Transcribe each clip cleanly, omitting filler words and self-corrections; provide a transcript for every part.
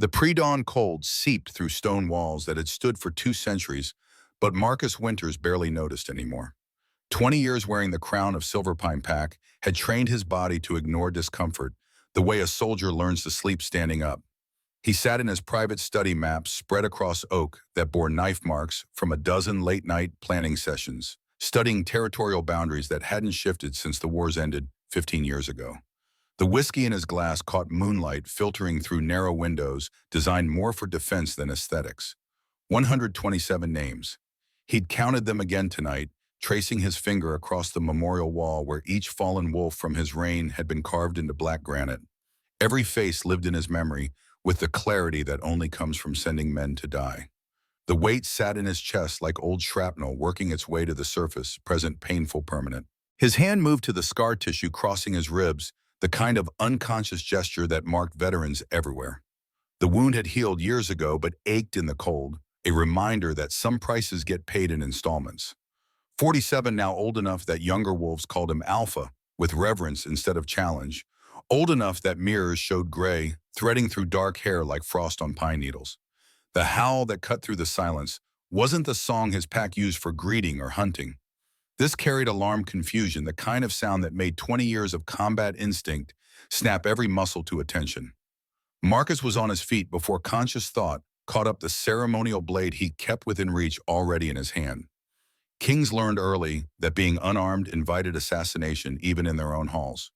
The pre-dawn cold seeped through stone walls that had stood for 2 centuries, but Marcus Winters barely noticed anymore. 20 years wearing the crown of Silverpine Pack had trained his body to ignore discomfort, the way a soldier learns to sleep standing up. He sat in his private study maps spread across oak that bore knife marks from a dozen late-night planning sessions, studying territorial boundaries that hadn't shifted since the wars ended 15 years ago. The whiskey in his glass caught moonlight filtering through narrow windows designed more for defense than aesthetics. 127 names. He'd counted them again tonight, tracing his finger across the memorial wall where each fallen wolf from his reign had been carved into black granite. Every face lived in his memory with the clarity that only comes from sending men to die. The weight sat in his chest like old shrapnel working its way to the surface, present painful permanent. His hand moved to the scar tissue crossing his ribs, the kind of unconscious gesture that marked veterans everywhere. The wound had healed years ago but ached in the cold, a reminder that some prices get paid in installments. 47 now old enough that younger wolves called him Alpha, with reverence instead of challenge. Old enough that mirrors showed gray, threading through dark hair like frost on pine needles. The howl that cut through the silence wasn't the song his pack used for greeting or hunting. This carried alarmed confusion, the kind of sound that made 20 years of combat instinct snap every muscle to attention. Marcus was on his feet before conscious thought caught up the ceremonial blade he kept within reach already in his hand. Kings learned early that being unarmed invited assassination even in their own halls.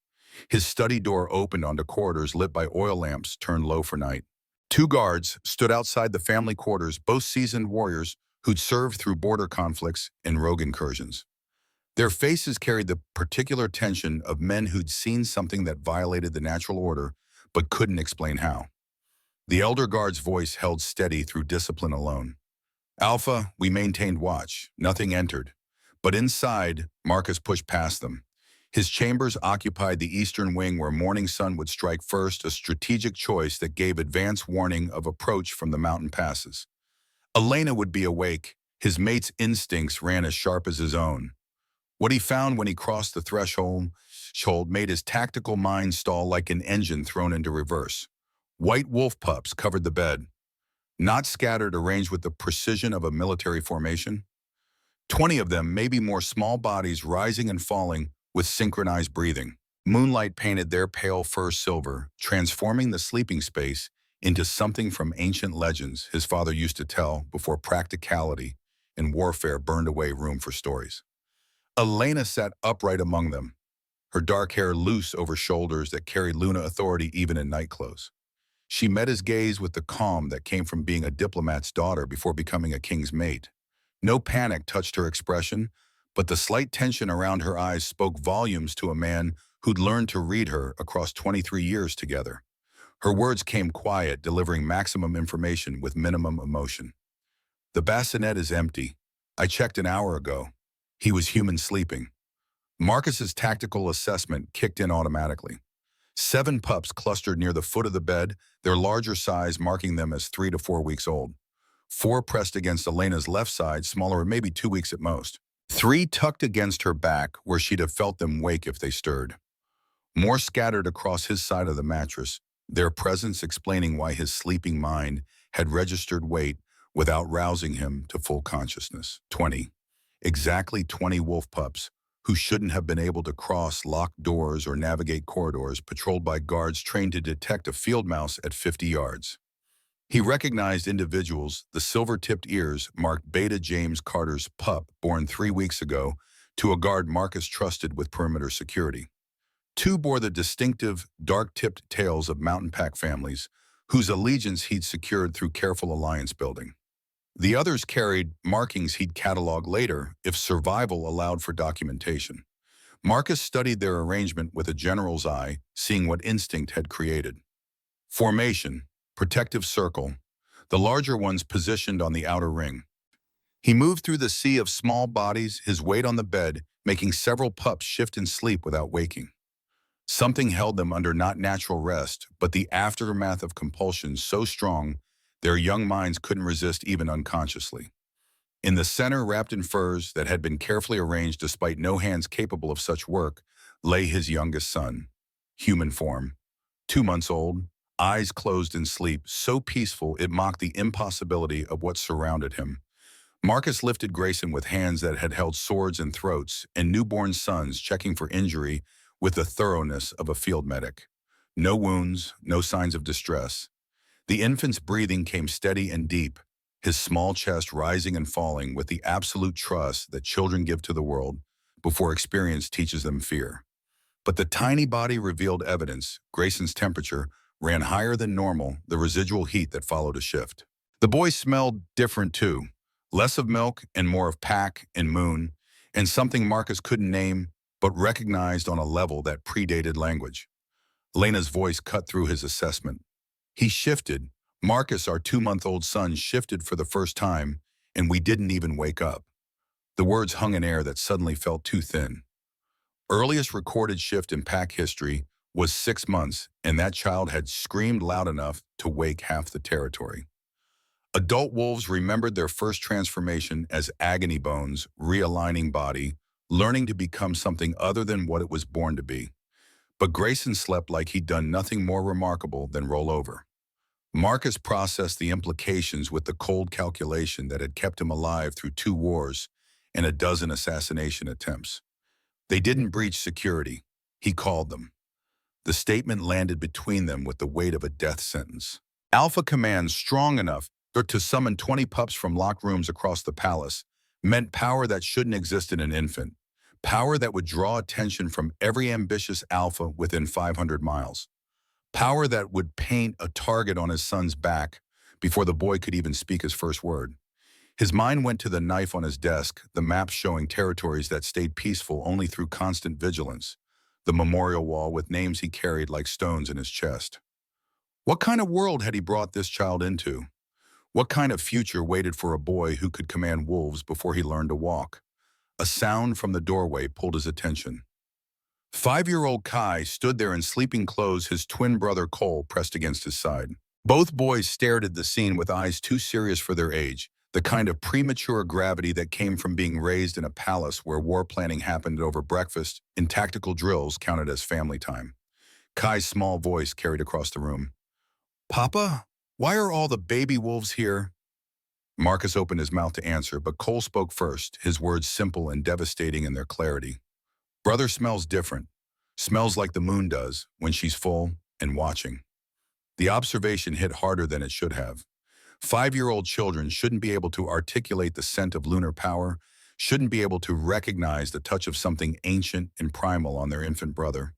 His study door opened onto corridors lit by oil lamps turned low for night. 2 guards stood outside the family quarters, both seasoned warriors who'd served through border conflicts and rogue incursions. Their faces carried the particular tension of men who'd seen something that violated the natural order but couldn't explain how. The elder guard's voice held steady through discipline alone. "Alpha, we maintained watch. Nothing entered." But inside, Marcus pushed past them. His chambers occupied the eastern wing where morning sun would strike first, a strategic choice that gave advance warning of approach from the mountain passes. Elena would be awake. His mate's instincts ran as sharp as his own. What he found when he crossed the threshold made his tactical mind stall like an engine thrown into reverse. White wolf pups covered the bed, not scattered, arranged with the precision of a military formation. 20 of them, maybe more, small bodies rising and falling with synchronized breathing. Moonlight painted their pale fur silver, transforming the sleeping space into something from ancient legends his father used to tell before practicality and warfare burned away room for stories. Elena sat upright among them, her dark hair loose over shoulders that carried Luna authority even in nightclothes. She met his gaze with the calm that came from being a diplomat's daughter before becoming a king's mate. No panic touched her expression, but the slight tension around her eyes spoke volumes to a man who'd learned to read her across 23 years together. Her words came quiet, delivering maximum information with minimum emotion. "The bassinet is empty. I checked an hour ago. He was human sleeping." Marcus's tactical assessment kicked in automatically. 7 pups clustered near the foot of the bed, their larger size marking them as 3 to 4 weeks old. 4 pressed against Elena's left side, smaller, maybe 2 weeks at most. 3 tucked against her back, where she'd have felt them wake if they stirred. More scattered across his side of the mattress, their presence explaining why his sleeping mind had registered weight without rousing him to full consciousness. 20. Exactly 20 wolf pups, who shouldn't have been able to cross locked doors or navigate corridors, patrolled by guards trained to detect a field mouse at 50 yards. He recognized individuals. The silver-tipped ears marked Beta James Carter's pup, born 3 weeks ago, to a guard Marcus trusted with perimeter security. 2 bore the distinctive, dark-tipped tails of mountain pack families, whose allegiance he'd secured through careful alliance building. The others carried markings he'd catalog later if survival allowed for documentation. Marcus studied their arrangement with a general's eye, seeing what instinct had created. Formation, protective circle, the larger ones positioned on the outer ring. He moved through the sea of small bodies, his weight on the bed, making several pups shift in sleep without waking. Something held them under not natural rest, but the aftermath of compulsion so strong their young minds couldn't resist even unconsciously. In the center, wrapped in furs that had been carefully arranged despite no hands capable of such work, lay his youngest son, human form, 2 months old, eyes closed in sleep, so peaceful it mocked the impossibility of what surrounded him. Marcus lifted Grayson with hands that had held swords and throats, and newborn sons checking for injury with the thoroughness of a field medic. No wounds, no signs of distress. The infant's breathing came steady and deep, his small chest rising and falling with the absolute trust that children give to the world before experience teaches them fear. But the tiny body revealed evidence. Grayson's temperature ran higher than normal, the residual heat that followed a shift. The boy smelled different too. Less of milk and more of pack and moon, and something Marcus couldn't name, but recognized on a level that predated language. Elena's voice cut through his assessment. He shifted. Marcus, our 2-month-old son, shifted for the first time, and we didn't even wake up. The words hung in air that suddenly felt too thin. Earliest recorded shift in pack history was 6 months, and that child had screamed loud enough to wake half the territory. Adult wolves remembered their first transformation as agony bones, realigning body, learning to become something other than what it was born to be. But Grayson slept like he'd done nothing more remarkable than roll over. Marcus processed the implications with the cold calculation that had kept him alive through 2 wars and a dozen assassination attempts. They didn't breach security. He called them. The statement landed between them with the weight of a death sentence. Alpha Command strong enough to summon 20 pups from locked rooms across the palace meant power that shouldn't exist in an infant. Power that would draw attention from every ambitious alpha within 500 miles. Power that would paint a target on his son's back before the boy could even speak his first word. His mind went to the knife on his desk, the maps showing territories that stayed peaceful only through constant vigilance, the memorial wall with names he carried like stones in his chest. What kind of world had he brought this child into? What kind of future waited for a boy who could command wolves before he learned to walk? A sound from the doorway pulled his attention. 5-year-old Kai stood there in sleeping clothes, his twin brother Cole pressed against his side. Both boys stared at the scene with eyes too serious for their age, the kind of premature gravity that came from being raised in a palace where war planning happened over breakfast and tactical drills counted as family time. Kai's small voice carried across the room. "Papa, why are all the baby wolves here?" Marcus opened his mouth to answer, but Cole spoke first, his words simple and devastating in their clarity. "Brother smells different. Smells like the moon does when she's full and watching." The observation hit harder than it should have. 5-year-old children shouldn't be able to articulate the scent of lunar power, shouldn't be able to recognize the touch of something ancient and primal on their infant brother.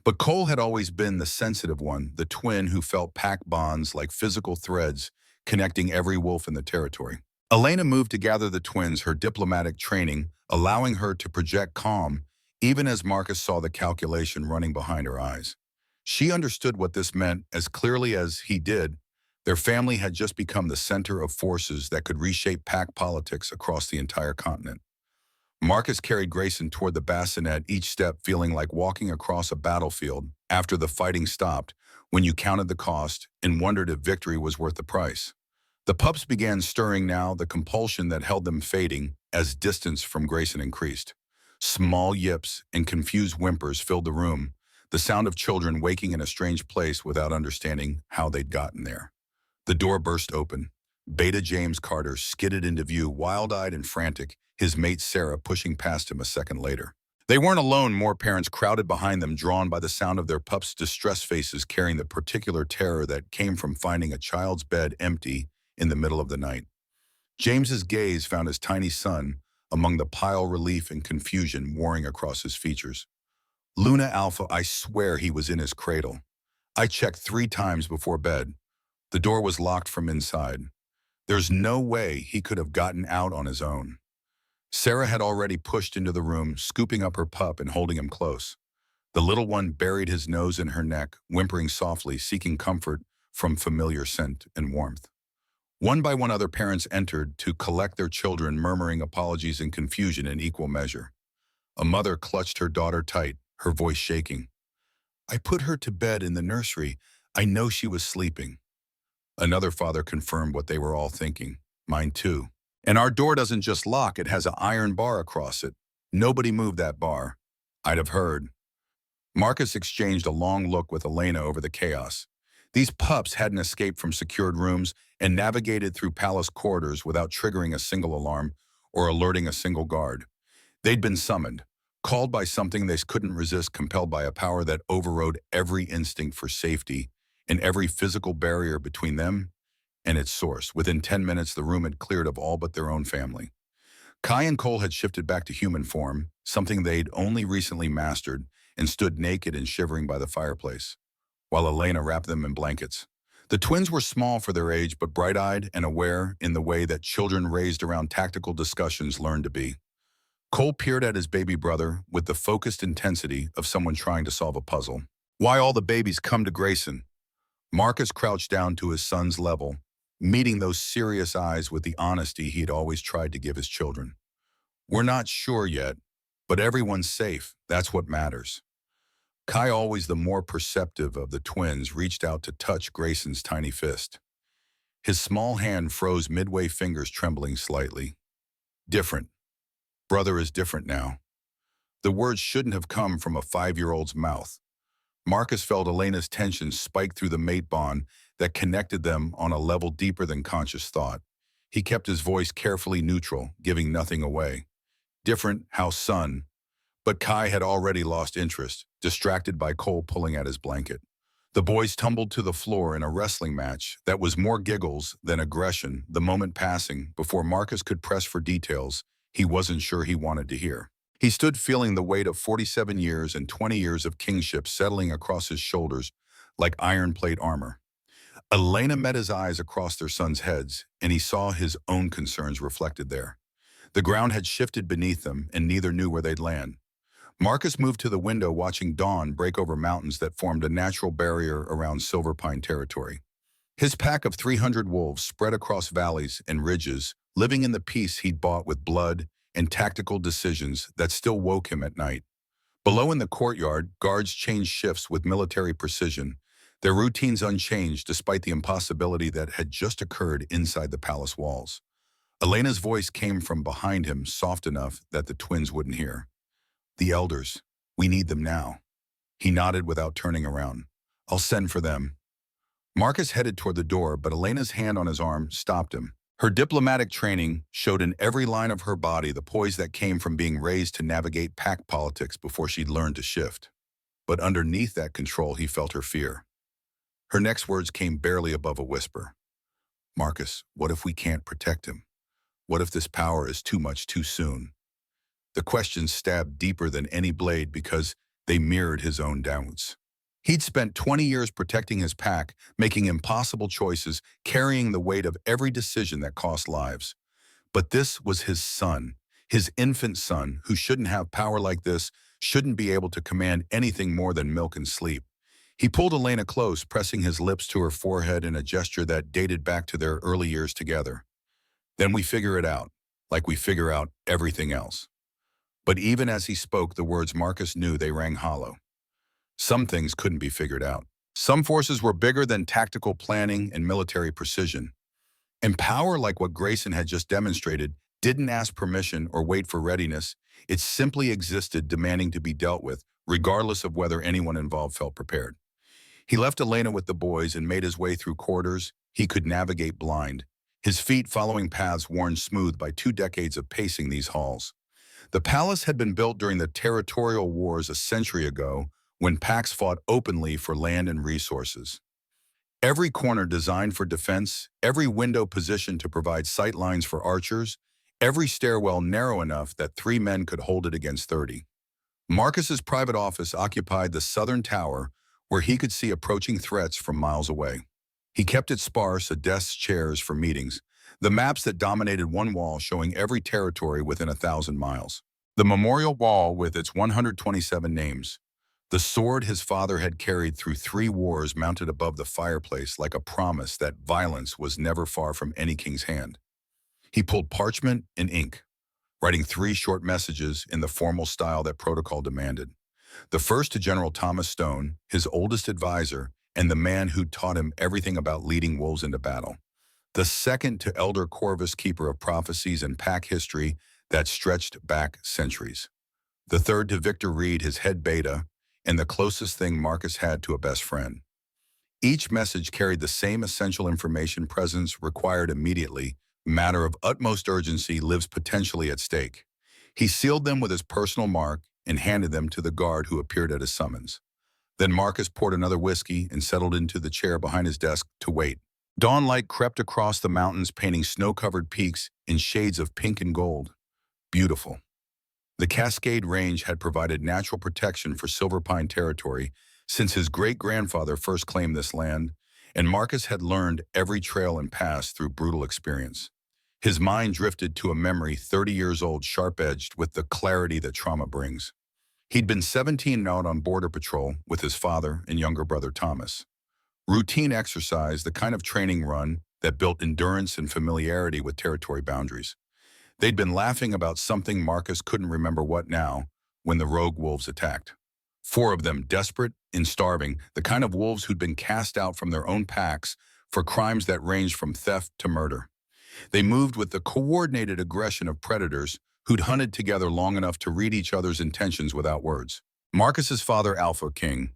But Cole had always been the sensitive one, the twin who felt pack bonds like physical threads connecting every wolf in the territory. Elena moved to gather the twins, her diplomatic training allowing her to project calm, even as Marcus saw the calculation running behind her eyes. She understood what this meant as clearly as he did. Their family had just become the center of forces that could reshape pack politics across the entire continent. Marcus carried Grayson toward the bassinet, each step feeling like walking across a battlefield after the fighting stopped, when you counted the cost and wondered if victory was worth the price. The pups began stirring now, the compulsion that held them fading as distance from Grayson increased. Small yips and confused whimpers filled the room, the sound of children waking in a strange place without understanding how they'd gotten there. The door burst open. Beta James Carter skidded into view, wild-eyed and frantic, his mate Sarah pushing past him a second later. They weren't alone. More parents crowded behind them, drawn by the sound of their pups' distressed faces, carrying the particular terror that came from finding a child's bed empty in the middle of the night. James's gaze found his tiny son among the pile relief and confusion warring across his features. "Luna Alpha, I swear he was in his cradle. I checked 3 times before bed. The door was locked from inside. There's no way he could have gotten out on his own." Sarah had already pushed into the room, scooping up her pup and holding him close. The little one buried his nose in her neck, whimpering softly, seeking comfort from familiar scent and warmth. One by one, other parents entered to collect their children, murmuring apologies and confusion in equal measure. A mother clutched her daughter tight, her voice shaking. "I put her to bed in the nursery. I know she was sleeping." Another father confirmed what they were all thinking. "Mine too. And our door doesn't just lock, it has an iron bar across it. Nobody moved that bar. I'd have heard." Marcus exchanged a long look with Elena over the chaos. These pups hadn't escaped from secured rooms and navigated through palace corridors without triggering a single alarm or alerting a single guard. They'd been summoned, called by something they couldn't resist, compelled by a power that overrode every instinct for safety and every physical barrier between them and its source. Within 10 minutes, the room had cleared of all but their own family. Kai and Cole had shifted back to human form, something they'd only recently mastered, and stood naked and shivering by the fireplace, while Elena wrapped them in blankets. The twins were small for their age, but bright-eyed and aware in the way that children raised around tactical discussions learned to be. Cole peered at his baby brother with the focused intensity of someone trying to solve a puzzle. "Why all the babies come to Grayson?" Marcus crouched down to his son's level, meeting those serious eyes with the honesty he'd always tried to give his children. "We're not sure yet, but everyone's safe. That's what matters." Kai, always the more perceptive of the twins, reached out to touch Grayson's tiny fist. His small hand froze midway, fingers trembling slightly. "Different. Brother is different now." The words shouldn't have come from a 5-year-old's mouth. Marcus felt Elena's tension spike through the mate bond that connected them on a level deeper than conscious thought. He kept his voice carefully neutral, giving nothing away. "Different, how son?" But Kai had already lost interest, distracted by Cole pulling at his blanket. The boys tumbled to the floor in a wrestling match that was more giggles than aggression, the moment passing before Marcus could press for details he wasn't sure he wanted to hear. He stood feeling the weight of 47 years and 20 years of kingship settling across his shoulders like iron plate armor. Elena met his eyes across their sons' heads, and he saw his own concerns reflected there. The ground had shifted beneath them, and neither knew where they'd land. Marcus moved to the window, watching dawn break over mountains that formed a natural barrier around Silver Pine territory. His pack of 300 wolves spread across valleys and ridges, living in the peace he'd bought with blood and tactical decisions that still woke him at night. Below in the courtyard, guards changed shifts with military precision, their routines unchanged despite the impossibility that had just occurred inside the palace walls. Elena's voice came from behind him, soft enough that the twins wouldn't hear. "The elders. We need them now." He nodded without turning around. "I'll send for them." Marcus headed toward the door, but Elena's hand on his arm stopped him. Her diplomatic training showed in every line of her body the poise that came from being raised to navigate pack politics before she'd learned to shift. But underneath that control, he felt her fear. Her next words came barely above a whisper. "Marcus, what if we can't protect him? What if this power is too much too soon?" The questions stabbed deeper than any blade because they mirrored his own doubts. He'd spent 20 years protecting his pack, making impossible choices, carrying the weight of every decision that cost lives. But this was his son, his infant son, who shouldn't have power like this, shouldn't be able to command anything more than milk and sleep. He pulled Elena close, pressing his lips to her forehead in a gesture that dated back to their early years together. "Then we figure it out, like we figure out everything else." But even as he spoke the words, Marcus knew they rang hollow. Some things couldn't be figured out. Some forces were bigger than tactical planning and military precision. And power, like what Grayson had just demonstrated, didn't ask permission or wait for readiness. It simply existed, demanding to be dealt with, regardless of whether anyone involved felt prepared. He left Elena with the boys and made his way through corridors he could navigate blind, his feet following paths worn smooth by 2 decades of pacing these halls. The palace had been built during the territorial wars a century ago, when packs fought openly for land and resources. Every corner designed for defense, every window positioned to provide sight lines for archers, every stairwell narrow enough that 3 men could hold it against 30. Marcus's private office occupied the southern tower, where he could see approaching threats from miles away. He kept it sparse, a desk, chairs for meetings, the maps that dominated one wall showing every territory within 1,000 miles. The memorial wall with its 127 names. The sword his father had carried through 3 wars mounted above the fireplace like a promise that violence was never far from any king's hand. He pulled parchment and ink, writing 3 short messages in the formal style that protocol demanded. The first to General Thomas Stone, his oldest advisor, and the man who taught him everything about leading wolves into battle. The second to Elder Corvus, keeper of prophecies and pack history that stretched back centuries. The third to Victor Reed, his head beta, and the closest thing Marcus had to a best friend. Each message carried the same essential information: presence required immediately, matter of utmost urgency, lives potentially at stake. He sealed them with his personal mark and handed them to the guard who appeared at his summons. Then Marcus poured another whiskey and settled into the chair behind his desk to wait. Dawnlight crept across the mountains, painting snow-covered peaks in shades of pink and gold. Beautiful. The Cascade Range had provided natural protection for Silver Pine territory since his great-grandfather first claimed this land, and Marcus had learned every trail and pass through brutal experience. His mind drifted to a memory 30 years old, sharp-edged with the clarity that trauma brings. He'd been 17 and out on border patrol with his father and younger brother Thomas. Routine exercise, the kind of training run that built endurance and familiarity with territory boundaries. They'd been laughing about something Marcus couldn't remember what now when the rogue wolves attacked. Four of them, desperate and starving, the kind of wolves who'd been cast out from their own packs for crimes that ranged from theft to murder. They moved with the coordinated aggression of predators who'd hunted together long enough to read each other's intentions without words. Marcus's father, AlphaKing,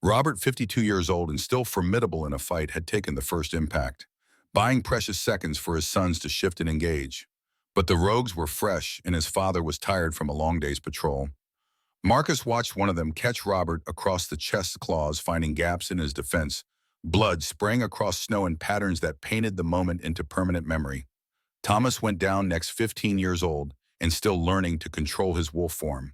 Robert, 52 years old and still formidable in a fight, had taken the first impact, buying precious seconds for his sons to shift and engage. But the rogues were fresh, and his father was tired from a long day's patrol. Marcus watched one of them catch Robert across the chest claws, finding gaps in his defense, blood spraying across snow in patterns that painted the moment into permanent memory. Thomas went down next, 15 years old, and still learning to control his wolf form.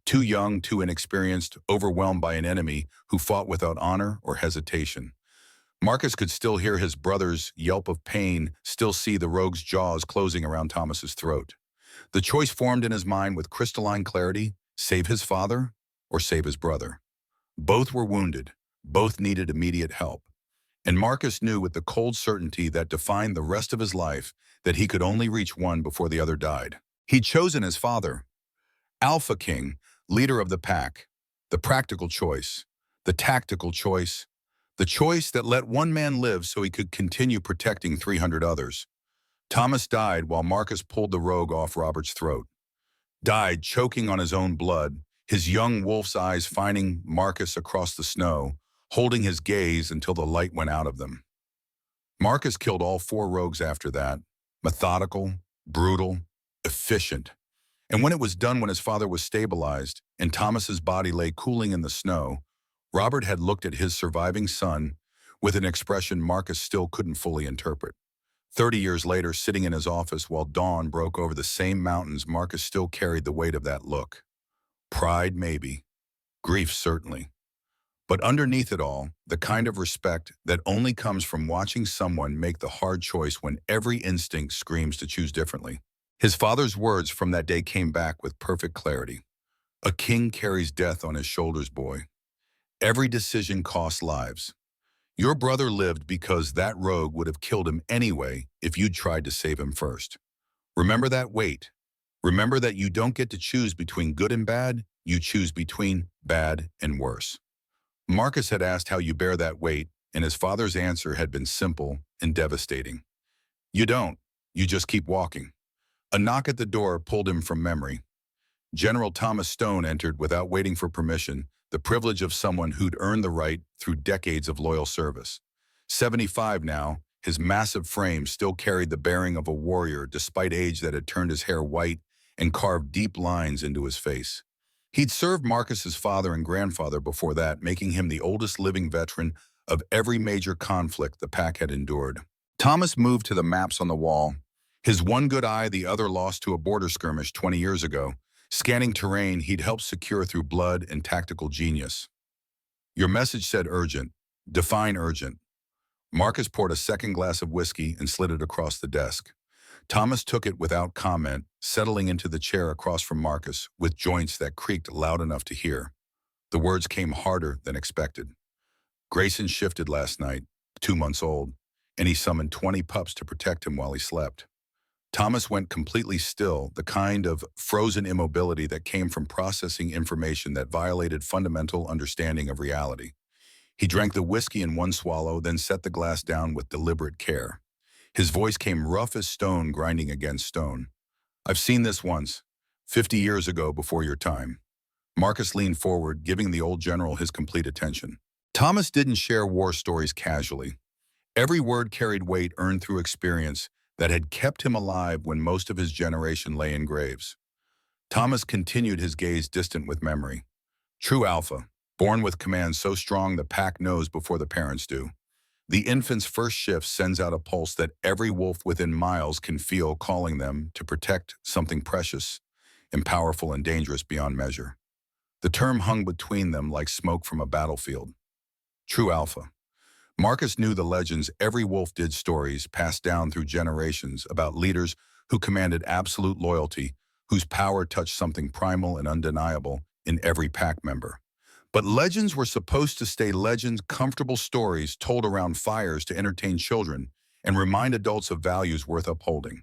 Too young, too inexperienced, overwhelmed by an enemy who fought without honor or hesitation. Marcus could still hear his brother's yelp of pain, still see the rogue's jaws closing around Thomas's throat. The choice formed in his mind with crystalline clarity: save his father or save his brother. Both were wounded, both needed immediate help. And Marcus knew with the cold certainty that defined the rest of his life that he could only reach one before the other died. He'd chosen his father, AlphaKing, leader of the pack, the practical choice, the tactical choice, the choice that let one man live so he could continue protecting 300 others. Thomas died while Marcus pulled the rogue off Robert's throat. Died choking on his own blood, his young wolf's eyes finding Marcus across the snow, holding his gaze until the light went out of them. Marcus killed all four rogues after that, methodical, brutal, efficient. And when it was done, when his father was stabilized and Thomas's body lay cooling in the snow, Robert had looked at his surviving son with an expression Marcus still couldn't fully interpret. 30 years later, sitting in his office while dawn broke over the same mountains, Marcus still carried the weight of that look. Pride, maybe. Grief, certainly. But underneath it all, the kind of respect that only comes from watching someone make the hard choice when every instinct screams to choose differently. His father's words from that day came back with perfect clarity. A king carries death on his shoulders, boy. Every decision costs lives. Your brother lived because that rogue would have killed him anyway if you'd tried to save him first. Remember that weight. Remember that you don't get to choose between good and bad, you choose between bad and worse. Marcus had asked how you bear that weight, and his father's answer had been simple and devastating. You don't. You just keep walking. A knock at the door pulled him from memory. General Thomas Stone entered without waiting for permission, the privilege of someone who'd earned the right through decades of loyal service. 75 now, his massive frame still carried the bearing of a warrior despite age that had turned his hair white and carved deep lines into his face. He'd served Marcus's father and grandfather before that, making him the oldest living veteran of every major conflict the pack had endured. Thomas moved to the maps on the wall, his one good eye the other lost to a border skirmish 20 years ago, scanning terrain he'd helped secure through blood and tactical genius. Your message said urgent. Define urgent. Marcus poured a second glass of whiskey and slid it across the desk. Thomas took it without comment, settling into the chair across from Marcus with joints that creaked loud enough to hear. The words came harder than expected. Grayson shifted last night, 2 months old, and he summoned 20 pups to protect him while he slept. Thomas went completely still, the kind of frozen immobility that came from processing information that violated fundamental understanding of reality. He drank the whiskey in one swallow, then set the glass down with deliberate care. His voice came rough as stone grinding against stone. I've seen this once, 50 years ago before your time. Marcus leaned forward, giving the old general his complete attention. Thomas didn't share war stories casually. Every word carried weight earned through experience that had kept him alive when most of his generation lay in graves. Thomas continued his gaze distant with memory. True alpha, born with commands so strong the pack knows before the parents do. The infant's first shift sends out a pulse that every wolf within miles can feel calling them to protect something precious and powerful and dangerous beyond measure. The term hung between them like smoke from a battlefield. True alpha. Marcus knew the legends every wolf did, stories passed down through generations about leaders who commanded absolute loyalty, whose power touched something primal and undeniable in every pack member. But legends were supposed to stay legends, comfortable stories told around fires to entertain children and remind adults of values worth upholding.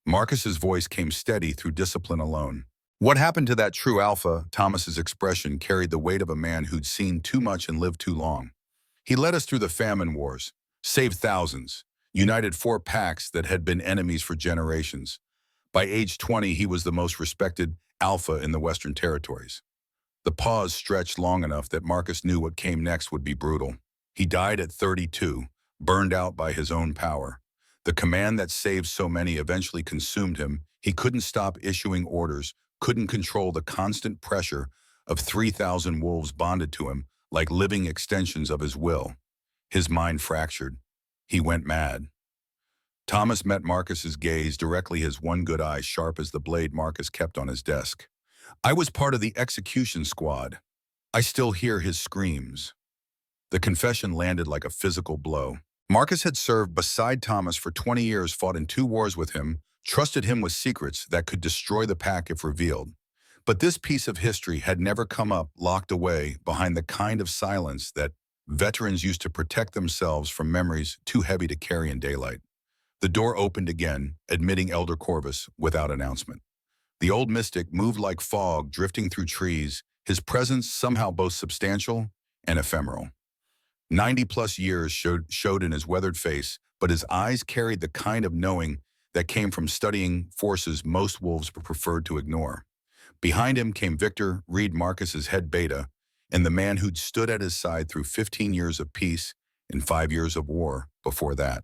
Marcus's voice came steady through discipline alone. What happened to that true alpha? Thomas's expression carried the weight of a man who'd seen too much and lived too long. He led us through the famine wars, saved thousands, united four packs that had been enemies for generations. By age 20, he was the most respected alpha in the Western Territories. The pause stretched long enough that Marcus knew what came next would be brutal. He died at 32, burned out by his own power. The command that saved so many eventually consumed him. He couldn't stop issuing orders, couldn't control the constant pressure of 3,000 wolves bonded to him like living extensions of his will. His mind fractured. He went mad. Thomas met Marcus's gaze directly, his one good eye sharp as the blade Marcus kept on his desk. I was part of the execution squad. I still hear his screams. The confession landed like a physical blow. Marcus had served beside Thomas for 20 years, fought in 2 wars with him, trusted him with secrets that could destroy the pack if revealed. But this piece of history had never come up, locked away behind the kind of silence that veterans used to protect themselves from memories too heavy to carry in daylight. The door opened again, admitting Elder Corvus without announcement. The old mystic moved like fog drifting through trees, his presence somehow both substantial and ephemeral. 90-plus years showed in his weathered face, but his eyes carried the kind of knowing that came from studying forces most wolves preferred to ignore. Behind him came Victor, Reed Marcus's head beta, and the man who'd stood at his side through 15 years of peace and 5 years of war before that.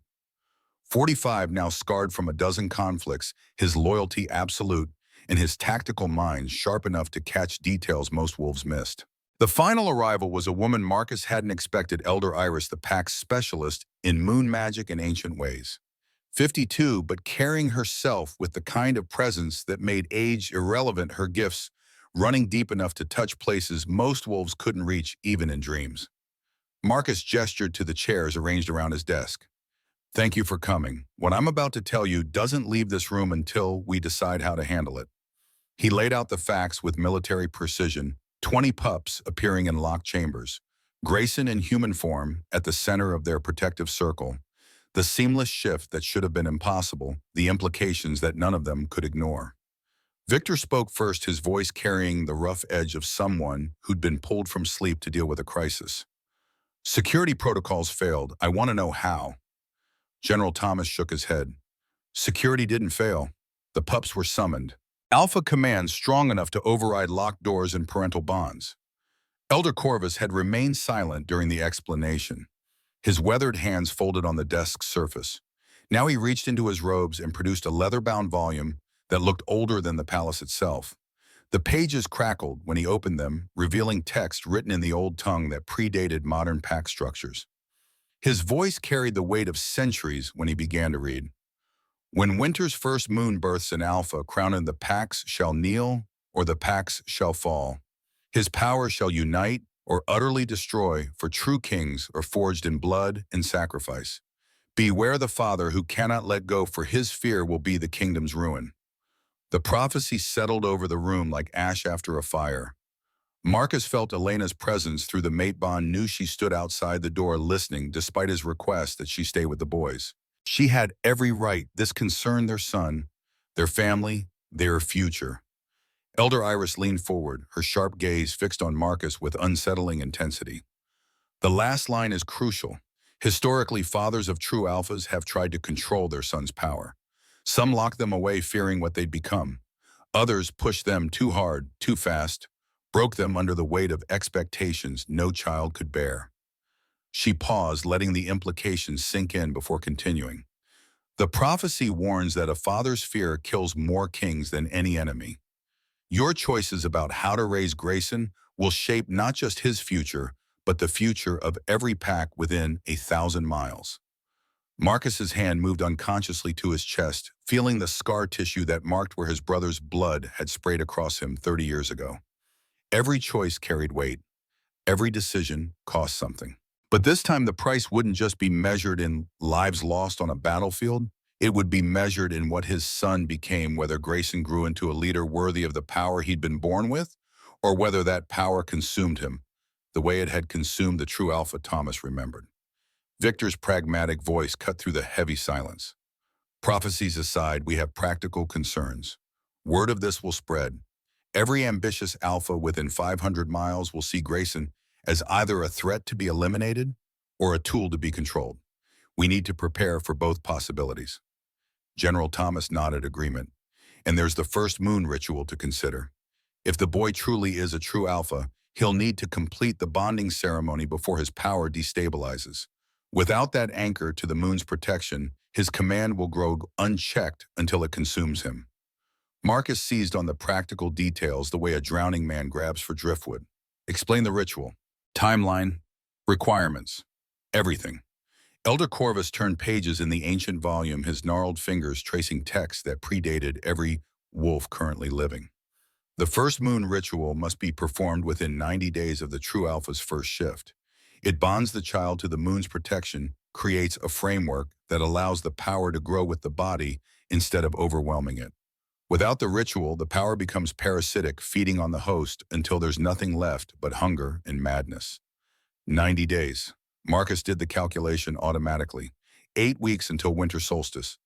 45, now scarred from a dozen conflicts, his loyalty absolute, and his tactical mind sharp enough to catch details most wolves missed. The final arrival was a woman Marcus hadn't expected, Elder Iris, the pack's specialist in moon magic and ancient ways. 52, but carrying herself with the kind of presence that made age irrelevant, her gifts running deep enough to touch places most wolves couldn't reach even in dreams. Marcus gestured to the chairs arranged around his desk. Thank you for coming. What I'm about to tell you doesn't leave this room until we decide how to handle it. He laid out the facts with military precision, 20 pups appearing in locked chambers, Grayson in human form at the center of their protective circle, the seamless shift that should have been impossible, the implications that none of them could ignore. Victor spoke first, his voice carrying the rough edge of someone who'd been pulled from sleep to deal with a crisis. Security protocols failed. I want to know how. General Thomas shook his head. Security didn't fail. The pups were summoned. Alpha command strong enough to override locked doors and parental bonds. Elder Corvus had remained silent during the explanation, his weathered hands folded on the desk's surface. Now he reached into his robes and produced a leather-bound volume that looked older than the palace itself. The pages crackled when he opened them, revealing text written in the old tongue that predated modern pack structures. His voice carried the weight of centuries when he began to read. When winter's first moon births an alpha, crowning the packs shall kneel, or the packs shall fall. His power shall unite or utterly destroy, for true kings are forged in blood and sacrifice. Beware the father who cannot let go, for his fear will be the kingdom's ruin. The prophecy settled over the room like ash after a fire. Marcus felt Elena's presence through the mate bond, knew she stood outside the door listening despite his request that she stay with the boys. She had every right. This concerned their son, their family, their future. Elder Iris leaned forward, her sharp gaze fixed on Marcus with unsettling intensity. The last line is crucial. Historically, fathers of true alphas have tried to control their sons' power. Some locked them away fearing what they'd become. Others pushed them too hard, too fast, broke them under the weight of expectations no child could bear. She paused, letting the implications sink in before continuing. The prophecy warns that a father's fear kills more kings than any enemy. Your choices about how to raise Grayson will shape not just his future, but the future of every pack within 1,000 miles. Marcus's hand moved unconsciously to his chest, feeling the scar tissue that marked where his brother's blood had sprayed across him 30 years ago. Every choice carried weight. Every decision cost something. But this time the price wouldn't just be measured in lives lost on a battlefield. It would be measured in what his son became, whether Grayson grew into a leader worthy of the power he'd been born with, or whether that power consumed him, the way it had consumed the true Alpha Thomas remembered. Victor's pragmatic voice cut through the heavy silence. Prophecies aside, we have practical concerns. Word of this will spread. Every ambitious Alpha within 500 miles will see Grayson as either a threat to be eliminated or a tool to be controlled. We need to prepare for both possibilities. General Thomas nodded agreement. And there's the first moon ritual to consider. If the boy truly is a true Alpha, he'll need to complete the bonding ceremony before his power destabilizes. Without that anchor to the moon's protection, his command will grow unchecked until it consumes him. Marcus seized on the practical details the way a drowning man grabs for driftwood. Explain the ritual. Timeline. Requirements. Everything. Elder Corvus turned pages in the ancient volume, his gnarled fingers tracing text that predated every wolf currently living. The first moon ritual must be performed within 90 days of the true Alpha's first shift. It bonds the child to the moon's protection, creates a framework that allows the power to grow with the body instead of overwhelming it. Without the ritual, the power becomes parasitic, feeding on the host until there's nothing left but hunger and madness. 90 days. Marcus did the calculation automatically. 8 weeks until winter solstice.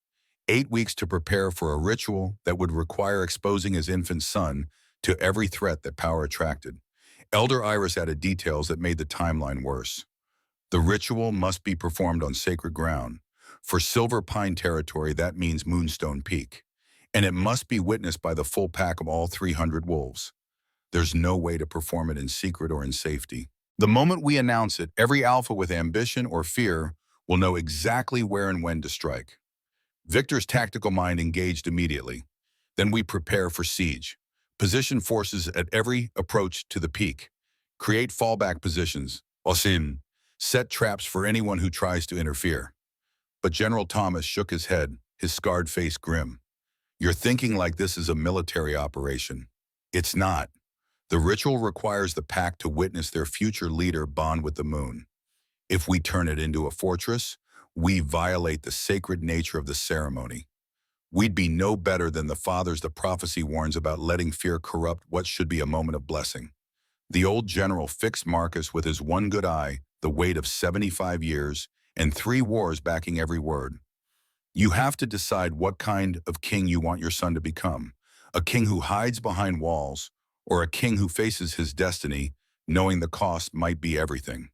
8 weeks to prepare for a ritual that would require exposing his infant son to every threat that power attracted. Elder Iris added details that made the timeline worse. The ritual must be performed on sacred ground. For Silver Pine territory, that means Moonstone Peak. And it must be witnessed by the full pack of all 300 wolves. There's no way to perform it in secret or in safety. The moment we announce it, every Alpha with ambition or fear will know exactly where and when to strike. Victor's tactical mind engaged immediately. Then we prepare for siege. Position forces at every approach to the peak. Create fallback positions. Osin. Set traps for anyone who tries to interfere. But General Thomas shook his head, his scarred face grim. You're thinking like this is a military operation. It's not. The ritual requires the pack to witness their future leader bond with the moon. If we turn it into a fortress, we violate the sacred nature of the ceremony. We'd be no better than the fathers the prophecy warns about letting fear corrupt what should be a moment of blessing. The old general fixed Marcus with his one good eye, the weight of 75 years, and 3 wars backing every word. You have to decide what kind of king you want your son to become. A king who hides behind walls, or a king who faces his destiny, knowing the cost might be everything.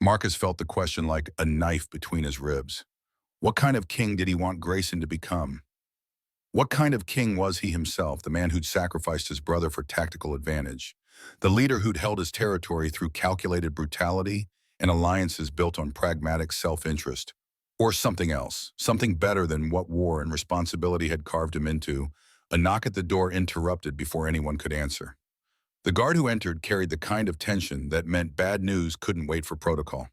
Marcus felt the question like a knife between his ribs. What kind of king did he want Grayson to become? What kind of king was he himself, the man who'd sacrificed his brother for tactical advantage? The leader who'd held his territory through calculated brutality and alliances built on pragmatic self-interest? Or something else, something better than what war and responsibility had carved him into? A knock at the door interrupted before anyone could answer. The guard who entered carried the kind of tension that meant bad news couldn't wait for protocol.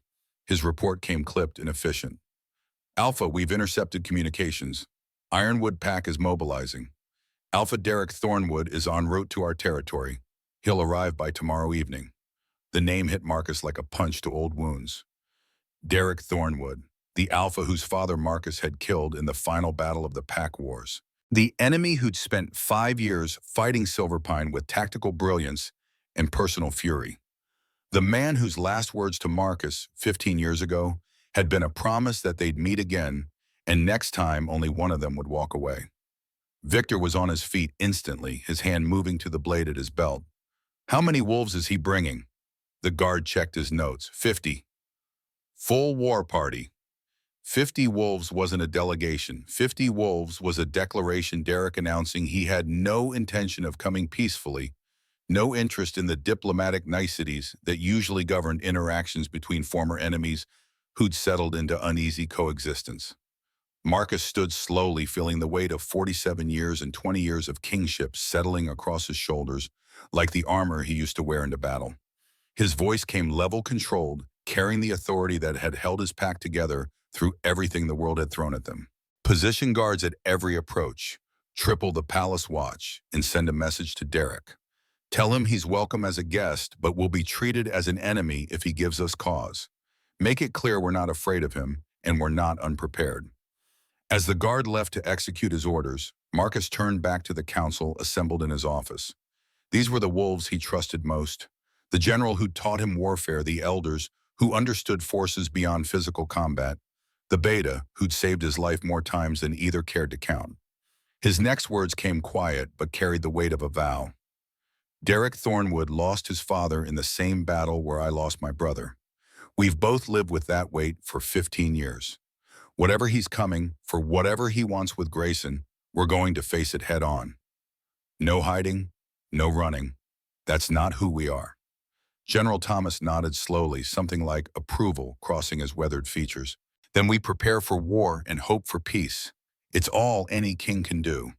His report came clipped and efficient. Alpha, we've intercepted communications. Ironwood Pack is mobilizing. Alpha Derek Thornwood is en route to our territory. He'll arrive by tomorrow evening. The name hit Marcus like a punch to old wounds. Derek Thornwood, the Alpha whose father Marcus had killed in the final battle of the Pack Wars. The enemy who'd spent 5 years fighting Silverpine with tactical brilliance and personal fury. The man whose last words to Marcus 15 years ago had been a promise that they'd meet again, and next time only one of them would walk away. Victor was on his feet instantly, his hand moving to the blade at his belt. How many wolves is he bringing? The guard checked his notes. 50. Full war party. 50 wolves wasn't a delegation. 50 wolves was a declaration, Derek announcing he had no intention of coming peacefully, No interest in the diplomatic niceties that usually governed interactions between former enemies who'd settled into uneasy coexistence. Marcus stood slowly, feeling the weight of 47 years and 20 years of kingship settling across his shoulders like the armor he used to wear into battle. His voice came level controlled, carrying the authority that had held his pack together through everything the world had thrown at them. Position guards at every approach, triple the palace watch, and send a message to Derek. Tell him he's welcome as a guest, but will be treated as an enemy if he gives us cause. Make it clear we're not afraid of him, and we're not unprepared. As the guard left to execute his orders, Marcus turned back to the council assembled in his office. These were the wolves he trusted most. The general who'd taught him warfare, the elders who understood forces beyond physical combat, the beta who'd saved his life more times than either cared to count. His next words came quiet but carried the weight of a vow. Derek Thornwood lost his father in the same battle where I lost my brother. We've both lived with that weight for 15 years. Whatever he's coming, for whatever he wants with Grayson, we're going to face it head on. No hiding, no running. That's not who we are. General Thomas nodded slowly, something like approval crossing his weathered features. Then we prepare for war and hope for peace. It's all any king can do.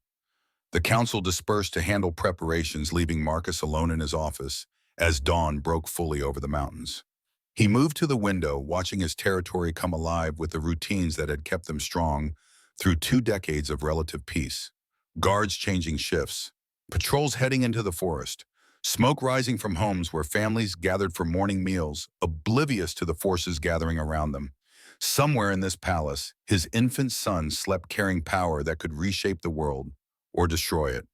The council dispersed to handle preparations, leaving Marcus alone in his office as dawn broke fully over the mountains. He moved to the window, watching his territory come alive with the routines that had kept them strong through 2 decades of relative peace. Guards changing shifts, patrols heading into the forest, smoke rising from homes where families gathered for morning meals, oblivious to the forces gathering around them. Somewhere in this palace, his infant son slept carrying power that could reshape the world or destroy it.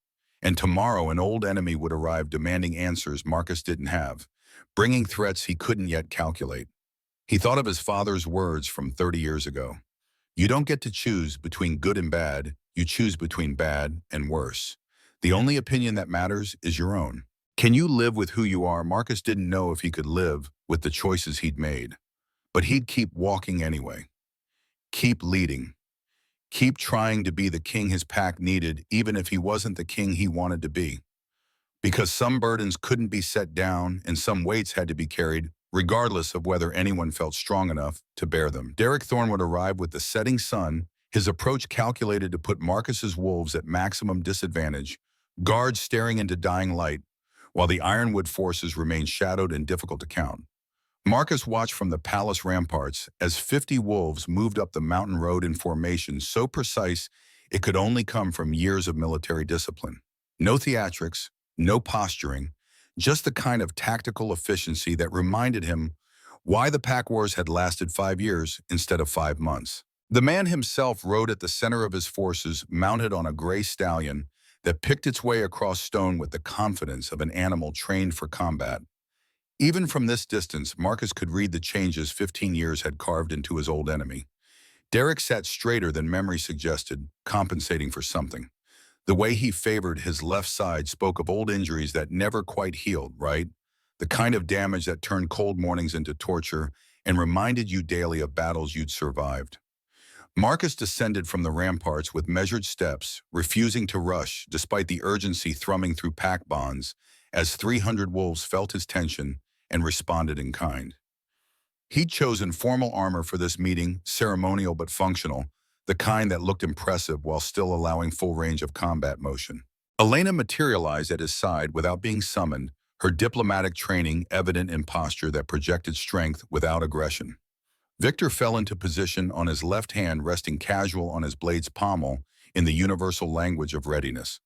And tomorrow an old enemy would arrive demanding answers Marcus didn't have, bringing threats he couldn't yet calculate. He thought of his father's words from 30 years ago. You don't get to choose between good and bad, you choose between bad and worse. The only opinion that matters is your own. Can you live with who you are? Marcus didn't know if he could live with the choices he'd made. But he'd keep walking anyway. Keep leading. Keep trying to be the king his pack needed, even if he wasn't the king he wanted to be. Because some burdens couldn't be set down and some weights had to be carried, regardless of whether anyone felt strong enough to bear them. Derek Thornwood arrived with the setting sun, his approach calculated to put Marcus's wolves at maximum disadvantage, guards staring into dying light, while the Ironwood forces remained shadowed and difficult to count. Marcus watched from the palace ramparts as 50 wolves moved up the mountain road in formation so precise it could only come from years of military discipline. No theatrics, no posturing, just the kind of tactical efficiency that reminded him why the pack wars had lasted 5 years instead of 5 months. The man himself rode at the center of his forces, mounted on a gray stallion that picked its way across stone with the confidence of an animal trained for combat. Even from this distance, Marcus could read the changes 15 years had carved into his old enemy. Derek sat straighter than memory suggested, compensating for something. The way he favored his left side spoke of old injuries that never quite healed, right? The kind of damage that turned cold mornings into torture and reminded you daily of battles you'd survived. Marcus descended from the ramparts with measured steps, refusing to rush despite the urgency thrumming through pack bonds as 300 wolves felt his tension and responded in kind. He'd chosen formal armor for this meeting, ceremonial but functional, the kind that looked impressive while still allowing full range of combat motion. Elena materialized at his side without being summoned, her diplomatic training evident in posture that projected strength without aggression. Victor fell into position on his left hand, resting casual on his blade's pommel in the universal language of readiness.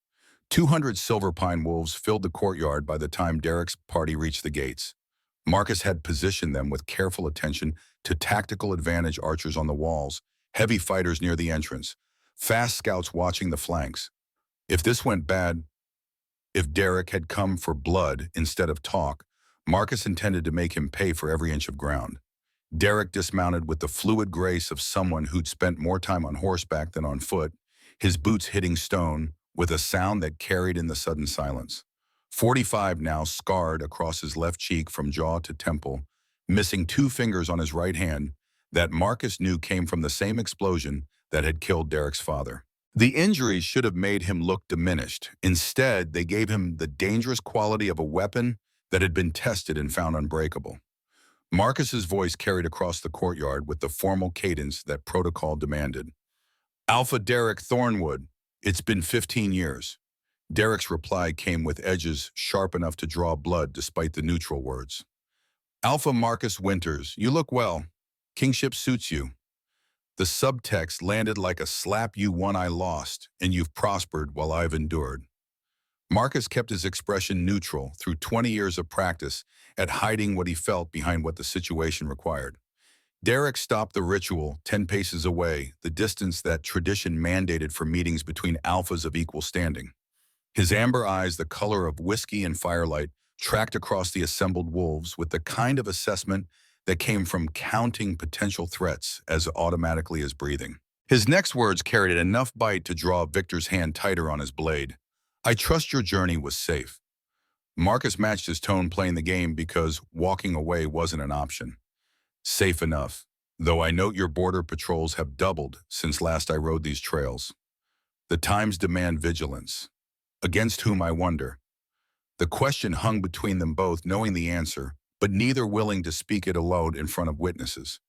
200 silver pine wolves filled the courtyard by the time Derek's party reached the gates. Marcus had positioned them with careful attention to tactical advantage archers on the walls, heavy fighters near the entrance, fast scouts watching the flanks. If this went bad, if Derek had come for blood instead of talk, Marcus intended to make him pay for every inch of ground. Derek dismounted with the fluid grace of someone who'd spent more time on horseback than on foot, his boots hitting stone with a sound that carried in the sudden silence. 45 now scarred across his left cheek from jaw to temple, missing 2 fingers on his right hand that Marcus knew came from the same explosion that had killed Derek's father. The injuries should have made him look diminished. Instead, they gave him the dangerous quality of a weapon that had been tested and found unbreakable. Marcus's voice carried across the courtyard with the formal cadence that protocol demanded. Alpha Derek Thornwood, it's been 15 years. Derek's reply came with edges sharp enough to draw blood despite the neutral words. Alpha Marcus Winters, you look well. Kingship suits you. The subtext landed like a slap. You won, I lost, and you've prospered while I've endured. Marcus kept his expression neutral through 20 years of practice at hiding what he felt behind what the situation required. Derek stopped the ritual 10 paces away, the distance that tradition mandated for meetings between alphas of equal standing. His amber eyes, the color of whiskey and firelight, tracked across the assembled wolves with the kind of assessment that came from counting potential threats as automatically as breathing. His next words carried enough bite to draw Victor's hand tighter on his blade. I trust your journey was safe. Marcus matched his tone, playing the game because walking away wasn't an option. Safe enough, though I note your border patrols have doubled since last I rode these trails. The times demand vigilance. Against whom, I wonder? The question hung between them both, knowing the answer, but neither willing to speak it aloud in front of witnesses.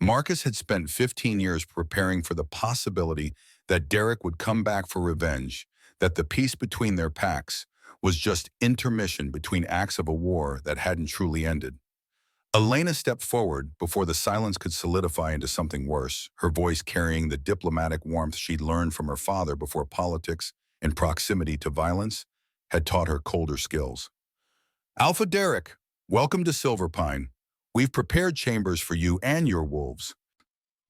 Marcus had spent 15 years preparing for the possibility that Derek would come back for revenge, that the peace between their packs was just intermission between acts of a war that hadn't truly ended. Elena stepped forward before the silence could solidify into something worse, her voice carrying the diplomatic warmth she'd learned from her father before politics and proximity to violence had taught her colder skills. Alpha Derek, welcome to Silver Pine. We've prepared chambers for you and your wolves.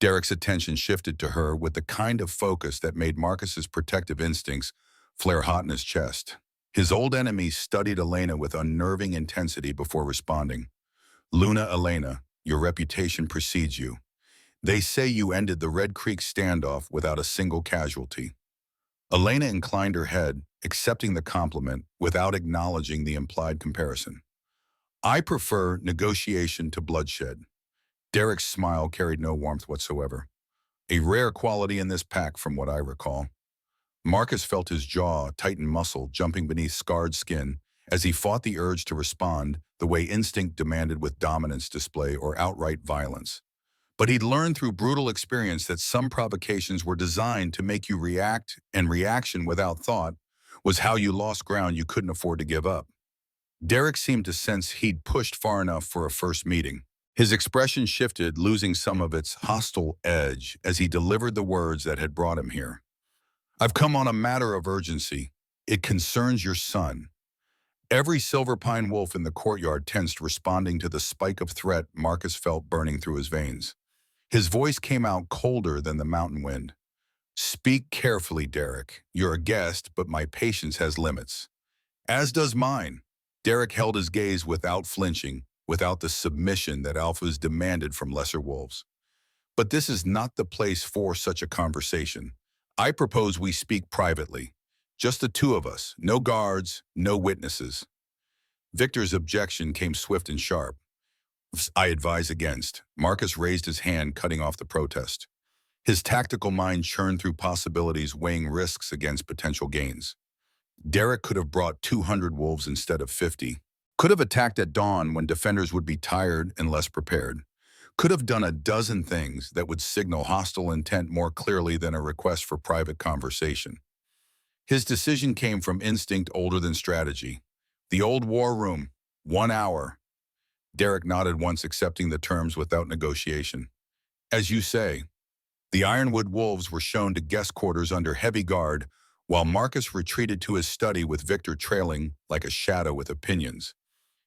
Derek's attention shifted to her with the kind of focus that made Marcus's protective instincts flare hot in his chest. His old enemy studied Elena with unnerving intensity before responding. Luna Elena, your reputation precedes you. They say you ended the Red Creek standoff without a single casualty. Elena inclined her head, accepting the compliment without acknowledging the implied comparison. I prefer negotiation to bloodshed. Derek's smile carried no warmth whatsoever. A rare quality in this pack from what I recall. Marcus felt his jaw tighten, muscle jumping beneath scarred skin as he fought the urge to respond the way instinct demanded, with dominance display or outright violence. But he'd learned through brutal experience that some provocations were designed to make you react, and reaction without thought was how you lost ground you couldn't afford to give up. Derek seemed to sense he'd pushed far enough for a first meeting. His expression shifted, losing some of its hostile edge as he delivered the words that had brought him here. I've come on a matter of urgency. It concerns your son. Every Silver Pine wolf in the courtyard tensed, responding to the spike of threat Marcus felt burning through his veins. His voice came out colder than the mountain wind. Speak carefully, Derek. You're a guest, but my patience has limits. As does mine. Derek held his gaze without flinching, without the submission that alphas demanded from lesser wolves. But this is not the place for such a conversation. I propose we speak privately. Just the two of us, no guards, no witnesses. Victor's objection came swift and sharp. I advise against. Marcus raised his hand, cutting off the protest. His tactical mind churned through possibilities, weighing risks against potential gains. Derek could have brought 200 wolves instead of 50. Could have attacked at dawn when defenders would be tired and less prepared. Could have done a dozen things that would signal hostile intent more clearly than a request for private conversation. His decision came from instinct older than strategy. The old war room, 1 hour. Derek nodded once, accepting the terms without negotiation. As you say, the Ironwood wolves were shown to guest quarters under heavy guard, while Marcus retreated to his study with Victor trailing like a shadow with opinions.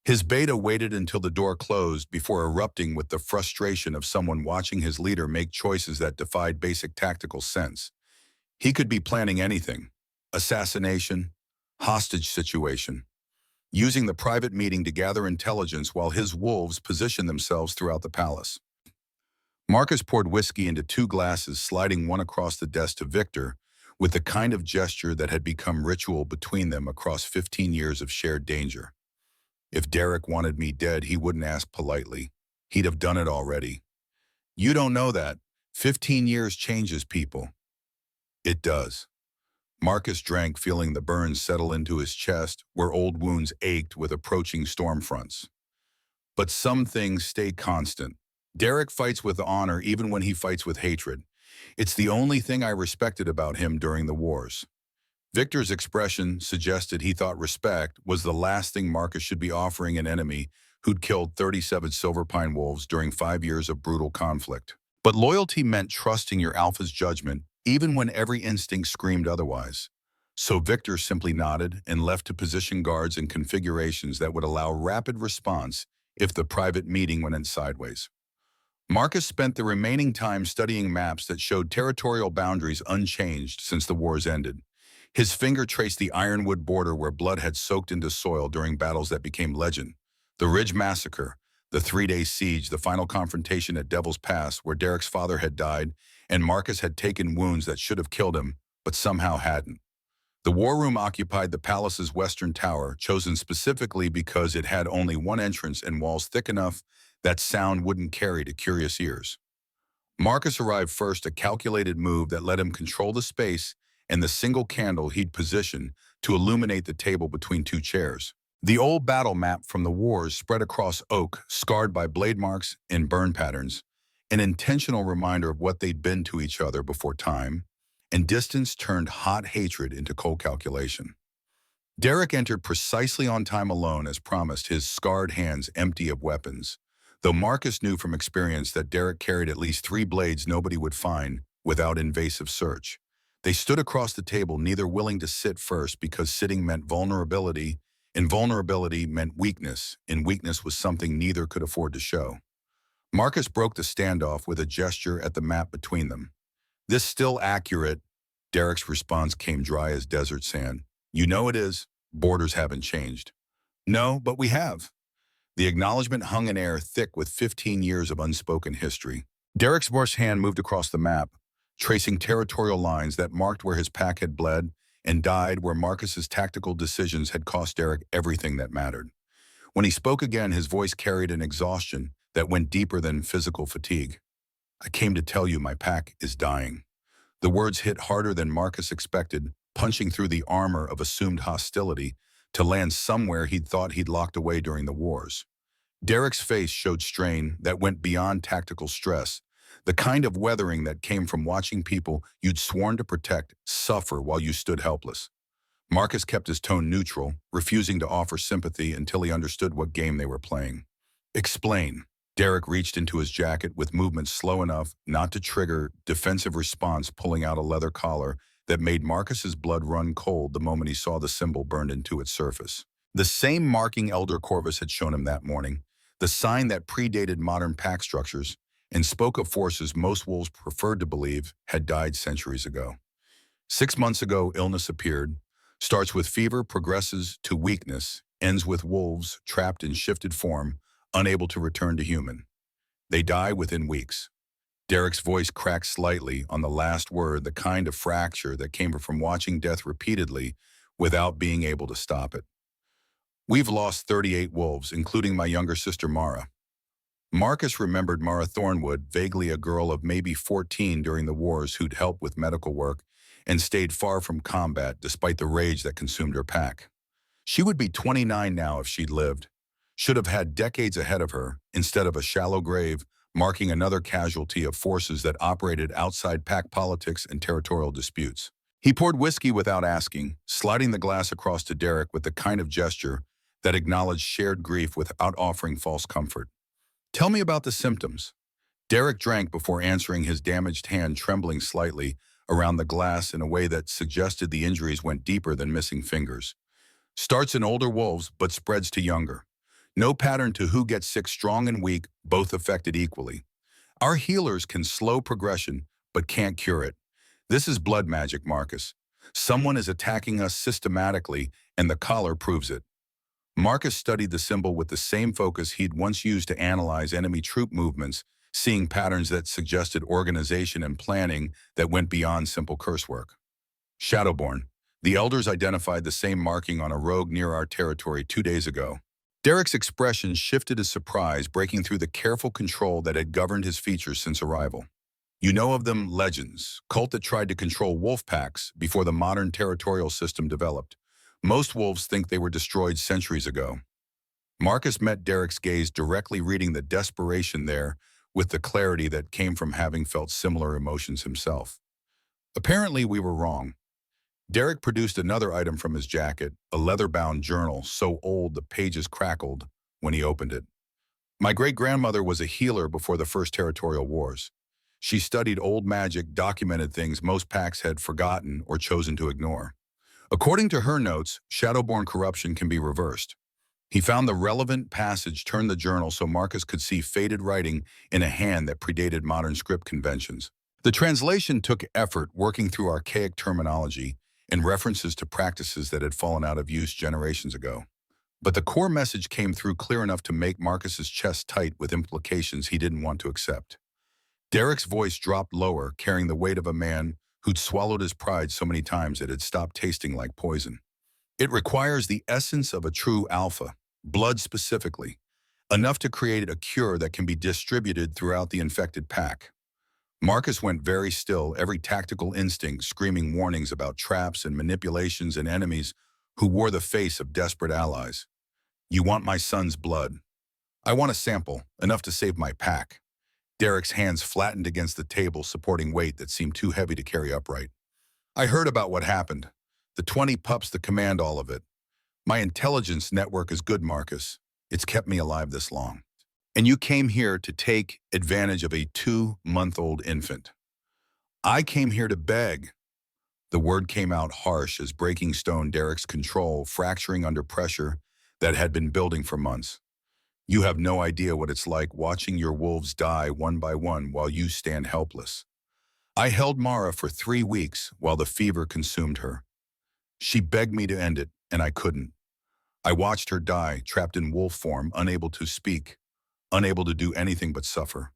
His beta waited until the door closed before erupting with the frustration of someone watching his leader make choices that defied basic tactical sense. He could be planning anything: assassination, hostage situation, using the private meeting to gather intelligence while his wolves positioned themselves throughout the palace. Marcus poured whiskey into 2 glasses, sliding one across the desk to Victor, with the kind of gesture that had become ritual between them across 15 years of shared danger. If Derek wanted me dead, he wouldn't ask politely. He'd have done it already. You don't know that. 15 years changes people. It does. Marcus drank, feeling the burns settle into his chest, where old wounds ached with approaching storm fronts. But some things stay constant. Derek fights with honor even when he fights with hatred. It's the only thing I respected about him during the wars. Victor's expression suggested he thought respect was the last thing Marcus should be offering an enemy who'd killed 37 silver pine wolves during 5 years of brutal conflict. But loyalty meant trusting your alpha's judgment, even when every instinct screamed otherwise. So Victor simply nodded and left to position guards in configurations that would allow rapid response if the private meeting went sideways. Marcus spent the remaining time studying maps that showed territorial boundaries unchanged since the wars ended. His finger traced the ironwood border where blood had soaked into soil during battles that became legend. The Ridge Massacre, the 3-day siege, the final confrontation at Devil's Pass where Derek's father had died and Marcus had taken wounds that should have killed him, but somehow hadn't. The war room occupied the palace's western tower, chosen specifically because it had only one entrance and walls thick enough that sound wouldn't carry to curious ears. Marcus arrived first, a calculated move that let him control the space and the single candle he'd positioned to illuminate the table between two chairs. The old battle map from the wars spread across oak, scarred by blade marks and burn patterns, an intentional reminder of what they'd been to each other before time and distance turned hot hatred into cold calculation. Derek entered precisely on time alone as promised, his scarred hands empty of weapons, though Marcus knew from experience that Derek carried at least 3 blades nobody would find without invasive search. They stood across the table, neither willing to sit first because sitting meant vulnerability, and vulnerability meant weakness, and weakness was something neither could afford to show. Marcus broke the standoff with a gesture at the map between them. "This still accurate?" Derek's response came dry as desert sand. "You know it is. Borders haven't changed." "No, but we have." The acknowledgement hung in air, thick with 15 years of unspoken history. Derek's brush hand moved across the map, tracing territorial lines that marked where his pack had bled and died, where Marcus's tactical decisions had cost Derek everything that mattered. When he spoke again, his voice carried an exhaustion that went deeper than physical fatigue. "I came to tell you my pack is dying." The words hit harder than Marcus expected, punching through the armor of assumed hostility to land somewhere he'd thought he'd locked away during the wars. Derek's face showed strain that went beyond tactical stress, the kind of weathering that came from watching people you'd sworn to protect suffer while you stood helpless. Marcus kept his tone neutral, refusing to offer sympathy until he understood what game they were playing. "Explain." Derek reached into his jacket with movements slow enough not to trigger defensive response, pulling out a leather collar that made Marcus's blood run cold the moment he saw the symbol burned into its surface. The same marking Elder Corvus had shown him that morning, the sign that predated modern pack structures and spoke of forces most wolves preferred to believe had died centuries ago. 6 months ago, illness appeared, starts with fever, progresses to weakness, ends with wolves trapped in shifted form, unable to return to human. They die within weeks. Derek's voice cracked slightly on the last word, the kind of fracture that came from watching death repeatedly without being able to stop it. "We've lost 38 wolves, including my younger sister Mara." Marcus remembered Mara Thornwood, vaguely a girl of maybe 14 during the wars who'd helped with medical work and stayed far from combat despite the rage that consumed her pack. She would be 29 now if she'd lived. Should have had decades ahead of her, instead of a shallow grave, marking another casualty of forces that operated outside pack politics and territorial disputes. He poured whiskey without asking, sliding the glass across to Derek with the kind of gesture that acknowledged shared grief without offering false comfort. "Tell me about the symptoms." Derek drank before answering, his damaged hand trembling slightly around the glass in a way that suggested the injuries went deeper than missing fingers. "Starts in older wolves, but spreads to younger. No pattern to who gets sick, strong and weak, both affected equally. Our healers can slow progression, but can't cure it. This is blood magic, Marcus. Someone is attacking us systematically, and the collar proves it." Marcus studied the symbol with the same focus he'd once used to analyze enemy troop movements, seeing patterns that suggested organization and planning that went beyond simple curse work. "Shadowborn. The elders identified the same marking on a rogue near our territory 2 days ago." Derek's expression shifted his surprise, breaking through the careful control that had governed his features since arrival. You know of them, legends, cult that tried to control wolf packs before the modern territorial system developed. Most wolves think they were destroyed centuries ago. Marcus met Derek's gaze directly, reading the desperation there with the clarity that came from having felt similar emotions himself. Apparently, we were wrong. Derek produced another item from his jacket, a leather-bound journal so old the pages crackled when he opened it. My great-grandmother was a healer before the first territorial wars. She studied old magic, documented things most packs had forgotten or chosen to ignore. According to her notes, shadowborn corruption can be reversed. He found the relevant passage, turned the journal so Marcus could see faded writing in a hand that predated modern script conventions. The translation took effort, working through archaic terminology and references to practices that had fallen out of use generations ago. But the core message came through clear enough to make Marcus's chest tight with implications he didn't want to accept. Derek's voice dropped lower, carrying the weight of a man who'd swallowed his pride so many times it had stopped tasting like poison. It requires the essence of a true alpha, blood specifically, enough to create a cure that can be distributed throughout the infected pack. Marcus went very still, every tactical instinct screaming warnings about traps and manipulations and enemies who wore the face of desperate allies. You want my son's blood. I want a sample, enough to save my pack. Derek's hands flattened against the table, supporting weight that seemed too heavy to carry upright. I heard about what happened. The 20 pups that command all of it. My intelligence network is good, Marcus. It's kept me alive this long. And you came here to take advantage of a 2-month-old infant. I came here to beg. The word came out harsh as breaking stone, Derek's control fracturing under pressure that had been building for months. You have no idea what it's like watching your wolves die one by one while you stand helpless. I held Mara for 3 weeks while the fever consumed her. She begged me to end it, and I couldn't. I watched her die, trapped in wolf form, unable to speak, unable to do anything but suffer,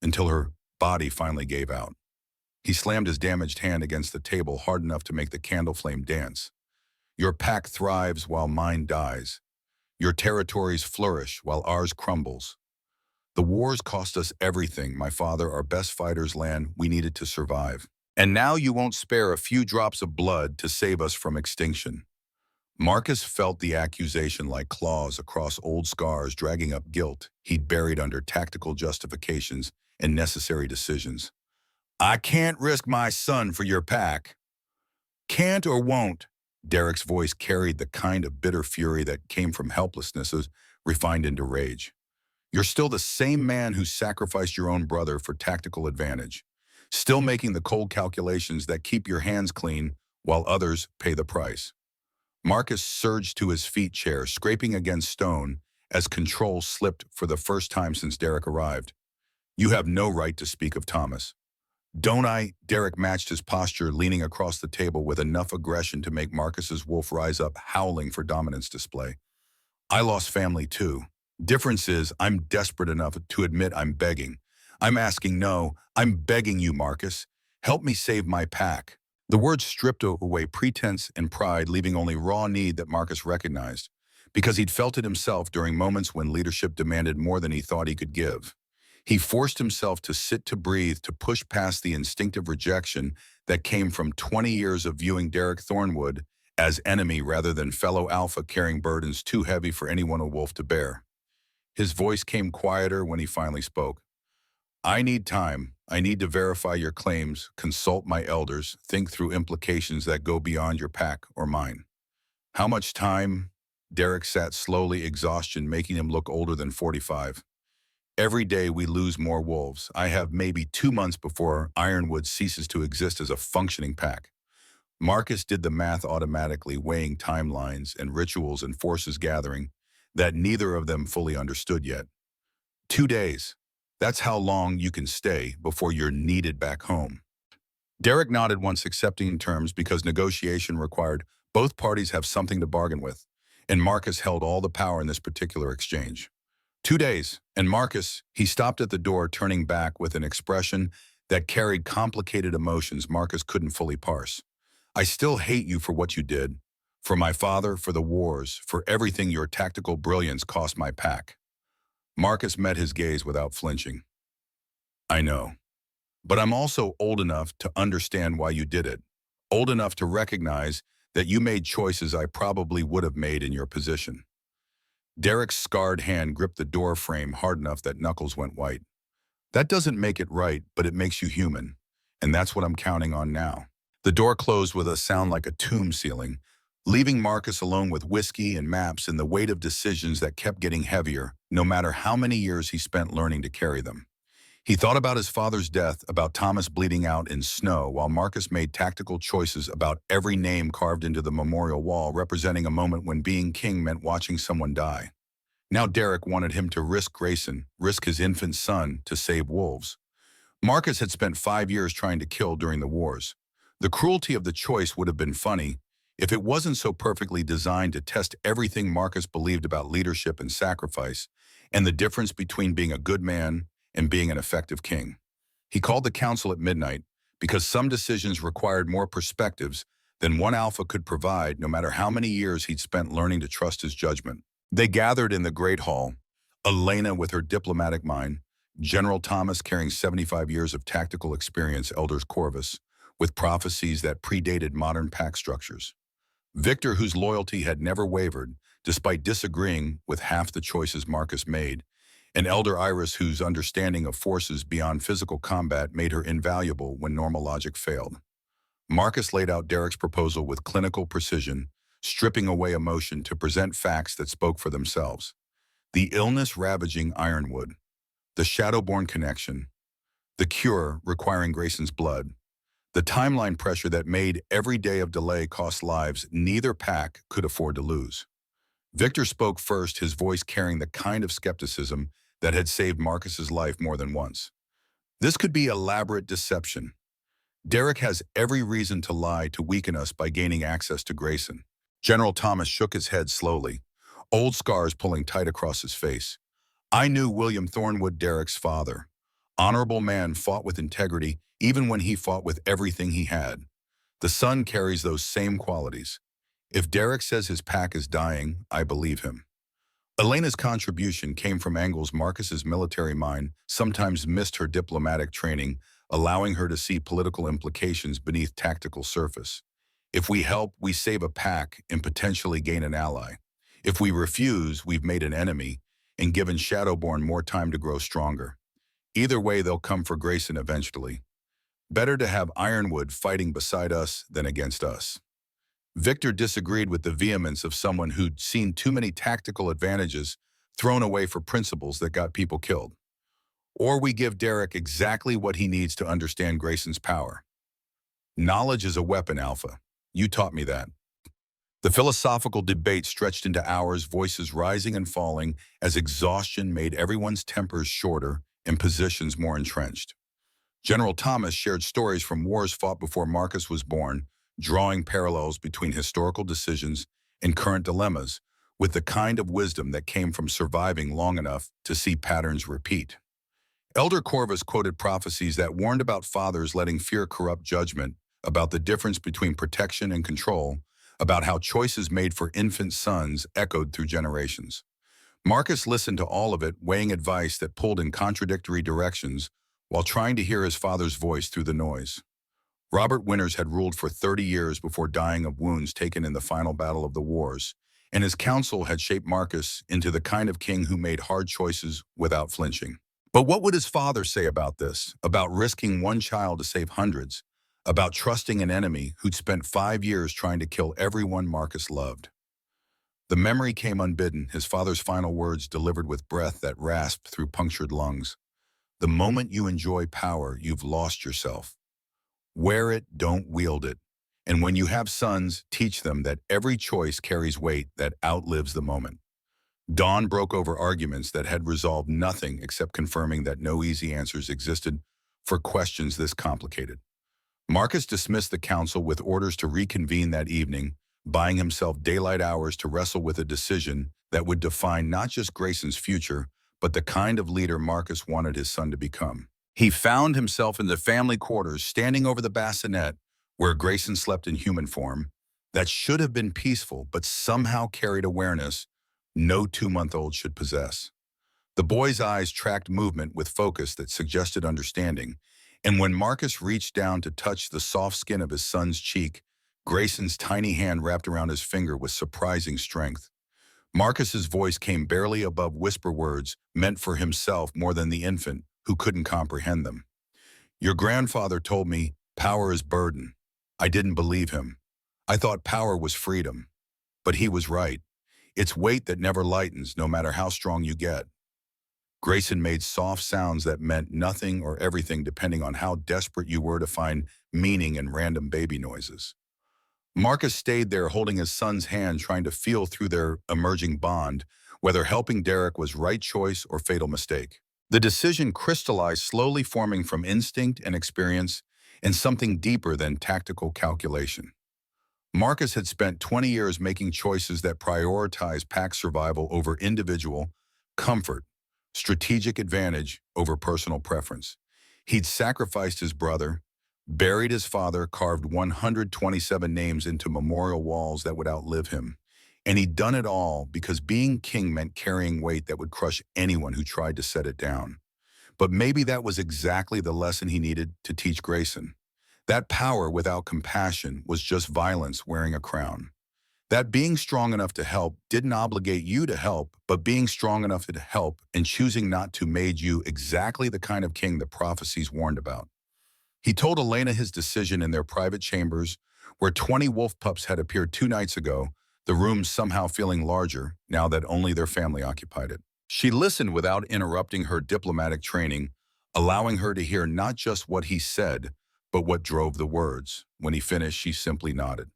until her body finally gave out. He slammed his damaged hand against the table hard enough to make the candle flame dance. Your pack thrives while mine dies. Your territories flourish while ours crumbles. The wars cost us everything, my father, our best fighters' land we needed to survive. And now you won't spare a few drops of blood to save us from extinction. Marcus felt the accusation like claws across old scars, dragging up guilt he'd buried under tactical justifications and necessary decisions. I can't risk my son for your pack. Can't or won't. Derek's voice carried the kind of bitter fury that came from helplessness as refined into rage. You're still the same man who sacrificed your own brother for tactical advantage, still making the cold calculations that keep your hands clean while others pay the price. Marcus surged to his feet chair, scraping against stone as control slipped for the first time since Derek arrived. You have no right to speak of Thomas. Don't I? Derek matched his posture, leaning across the table with enough aggression to make Marcus's wolf rise up, howling for dominance display. I lost family too. Difference is, I'm desperate enough to admit I'm begging. I'm asking, no, I'm begging you, Marcus. Help me save my pack. The words stripped away pretense and pride, leaving only raw need that Marcus recognized, because he'd felt it himself during moments when leadership demanded more than he thought he could give. He forced himself to sit, to breathe, to push past the instinctive rejection that came from 20 years of viewing Derek Thornwood as enemy rather than fellow alpha, carrying burdens too heavy for anyone a wolf to bear. His voice came quieter when he finally spoke. I need time. I need to verify your claims, consult my elders, think through implications that go beyond your pack or mine. How much time? Derek sat slowly, exhaustion making him look older than 45. Every day we lose more wolves. I have maybe 2 months before Ironwood ceases to exist as a functioning pack. Marcus did the math automatically, weighing timelines and rituals and forces gathering that neither of them fully understood yet. 2 days. That's how long you can stay before you're needed back home. Derek nodded once, accepting terms because negotiation required both parties have something to bargain with, and Marcus held all the power in this particular exchange. 2 days, and Marcus, he stopped at the door, turning back with an expression that carried complicated emotions Marcus couldn't fully parse. I still hate you for what you did, for my father, for the wars, for everything your tactical brilliance cost my pack. Marcus met his gaze without flinching. I know. But I'm also old enough to understand why you did it. Old enough to recognize that you made choices I probably would have made in your position. Derek's scarred hand gripped the door frame hard enough that knuckles went white. That doesn't make it right, but it makes you human. And that's what I'm counting on now. The door closed with a sound like a tomb ceiling, leaving Marcus alone with whiskey and maps and the weight of decisions that kept getting heavier, no matter how many years he spent learning to carry them. He thought about his father's death, about Thomas bleeding out in snow, while Marcus made tactical choices about every name carved into the memorial wall, representing a moment when being king meant watching someone die. Now Derek wanted him to risk Grayson, risk his infant son, to save wolves. Marcus had spent 5 years trying to kill during the wars. The cruelty of the choice would have been funny if it wasn't so perfectly designed to test everything Marcus believed about leadership and sacrifice, and the difference between being a good man and being an effective king. He called the council at midnight because some decisions required more perspectives than one alpha could provide, no matter how many years he'd spent learning to trust his judgment. They gathered in the Great Hall, Elena with her diplomatic mind, General Thomas carrying 75 years of tactical experience, Elders Corvus, with prophecies that predated modern pack structures. Victor, whose loyalty had never wavered, despite disagreeing with half the choices Marcus made, and Elder Iris, whose understanding of forces beyond physical combat made her invaluable when normal logic failed. Marcus laid out Derek's proposal with clinical precision, stripping away emotion to present facts that spoke for themselves. The illness ravaging Ironwood, the Shadowborn connection, the cure requiring Grayson's blood, the timeline pressure that made every day of delay cost lives neither pack could afford to lose. Victor spoke first, his voice carrying the kind of skepticism that had saved Marcus's life more than once. This could be elaborate deception. Derek has every reason to lie to weaken us by gaining access to Grayson. General Thomas shook his head slowly, old scars pulling tight across his face. I knew William Thornwood, Derek's father. Honorable man, fought with integrity, even when he fought with everything he had. The son carries those same qualities. If Derek says his pack is dying, I believe him. Elena's contribution came from angles Marcus's military mind sometimes missed her diplomatic training, allowing her to see political implications beneath tactical surface. If we help, we save a pack and potentially gain an ally. If we refuse, we've made an enemy and given Shadowborn more time to grow stronger. Either way, they'll come for Grayson eventually. Better to have Ironwood fighting beside us than against us. Victor disagreed with the vehemence of someone who'd seen too many tactical advantages thrown away for principles that got people killed. Or we give Derek exactly what he needs to understand Grayson's power. Knowledge is a weapon, Alpha. You taught me that. The philosophical debate stretched into hours, voices rising and falling as exhaustion made everyone's tempers shorter and positions more entrenched. General Thomas shared stories from wars fought before Marcus was born, drawing parallels between historical decisions and current dilemmas with the kind of wisdom that came from surviving long enough to see patterns repeat. Elder Corvus quoted prophecies that warned about fathers letting fear corrupt judgment, about the difference between protection and control, about how choices made for infant sons echoed through generations. Marcus listened to all of it, weighing advice that pulled in contradictory directions while trying to hear his father's voice through the noise. Robert Winters had ruled for 30 years before dying of wounds taken in the final battle of the wars, and his counsel had shaped Marcus into the kind of king who made hard choices without flinching. But what would his father say about this, about risking one child to save hundreds, about trusting an enemy who'd spent 5 years trying to kill everyone Marcus loved? The memory came unbidden, his father's final words delivered with breath that rasped through punctured lungs. The moment you enjoy power, you've lost yourself. Wear it, don't wield it. And when you have sons, teach them that every choice carries weight that outlives the moment. Dawn broke over arguments that had resolved nothing except confirming that no easy answers existed for questions this complicated. Marcus dismissed the council with orders to reconvene that evening, buying himself daylight hours to wrestle with a decision that would define not just Grayson's future, but the kind of leader Marcus wanted his son to become. He found himself in the family quarters, standing over the bassinet, where Grayson slept in human form, that should have been peaceful, but somehow carried awareness no 2-month-old should possess. The boy's eyes tracked movement with focus that suggested understanding, And when Marcus reached down to touch the soft skin of his son's cheek, Grayson's tiny hand wrapped around his finger with surprising strength. Marcus's voice came barely above whisper words meant for himself more than the infant, who couldn't comprehend them. Your grandfather told me power is burden. I didn't believe him. I thought power was freedom. But he was right. It's weight that never lightens, no matter how strong you get. Grayson made soft sounds that meant nothing or everything depending on how desperate you were to find meaning in random baby noises. Marcus stayed there holding his son's hand, trying to feel through their emerging bond, whether helping Derek was right choice or fatal mistake. The decision crystallized, slowly forming from instinct and experience and something deeper than tactical calculation. Marcus had spent 20 years making choices that prioritized pack survival over individual comfort, strategic advantage over personal preference. He'd sacrificed his brother, buried his father, carved 127 names into memorial walls that would outlive him. And he'd done it all because being king meant carrying weight that would crush anyone who tried to set it down. But maybe that was exactly the lesson he needed to teach Grayson. That power without compassion was just violence wearing a crown. That being strong enough to help didn't obligate you to help, but being strong enough to help and choosing not to made you exactly the kind of king the prophecies warned about. He told Elena his decision in their private chambers, where 20 wolf pups had appeared 2 nights ago, the room somehow feeling larger now that only their family occupied it. She listened without interrupting her diplomatic training, allowing her to hear not just what he said, but what drove the words. When he finished, she simply nodded.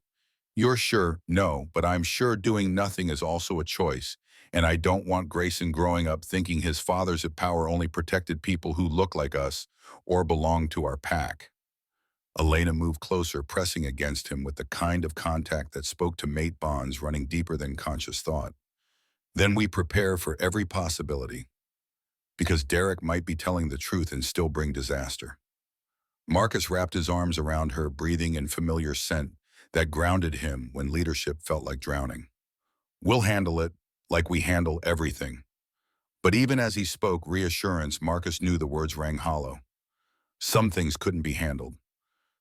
You're sure? No, but I'm sure doing nothing is also a choice, and I don't want Grayson growing up thinking his father's power only protected people who look like us or belong to our pack. Elena moved closer, pressing against him with the kind of contact that spoke to mate bonds running deeper than conscious thought. Then we prepare for every possibility, because Derek might be telling the truth and still bring disaster. Marcus wrapped his arms around her, breathing in familiar scent that grounded him when leadership felt like drowning. We'll handle it like we handle everything. But even as he spoke reassurance, Marcus knew the words rang hollow. Some things couldn't be handled.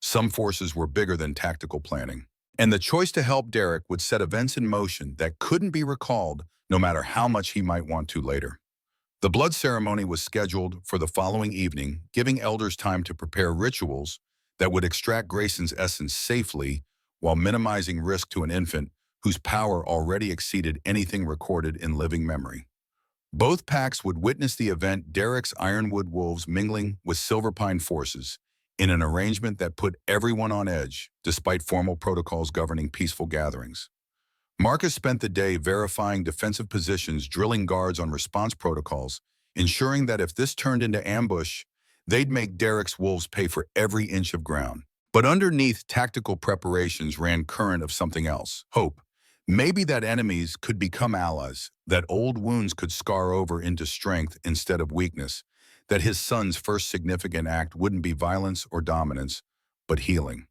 Some forces were bigger than tactical planning. And the choice to help Derek would set events in motion that couldn't be recalled, no matter how much he might want to later. The blood ceremony was scheduled for the following evening, giving elders time to prepare rituals that would extract Grayson's essence safely while minimizing risk to an infant whose power already exceeded anything recorded in living memory. Both packs would witness the event, Derek's Ironwood wolves mingling with Silverpine forces, in an arrangement that put everyone on edge, despite formal protocols governing peaceful gatherings. Marcus spent the day verifying defensive positions, drilling guards on response protocols, ensuring that if this turned into ambush, they'd make Derek's wolves pay for every inch of ground. But underneath tactical preparations ran current of something else, hope. Maybe that enemies could become allies, that old wounds could scar over into strength instead of weakness, that his son's first significant act wouldn't be violence or dominance, but healing.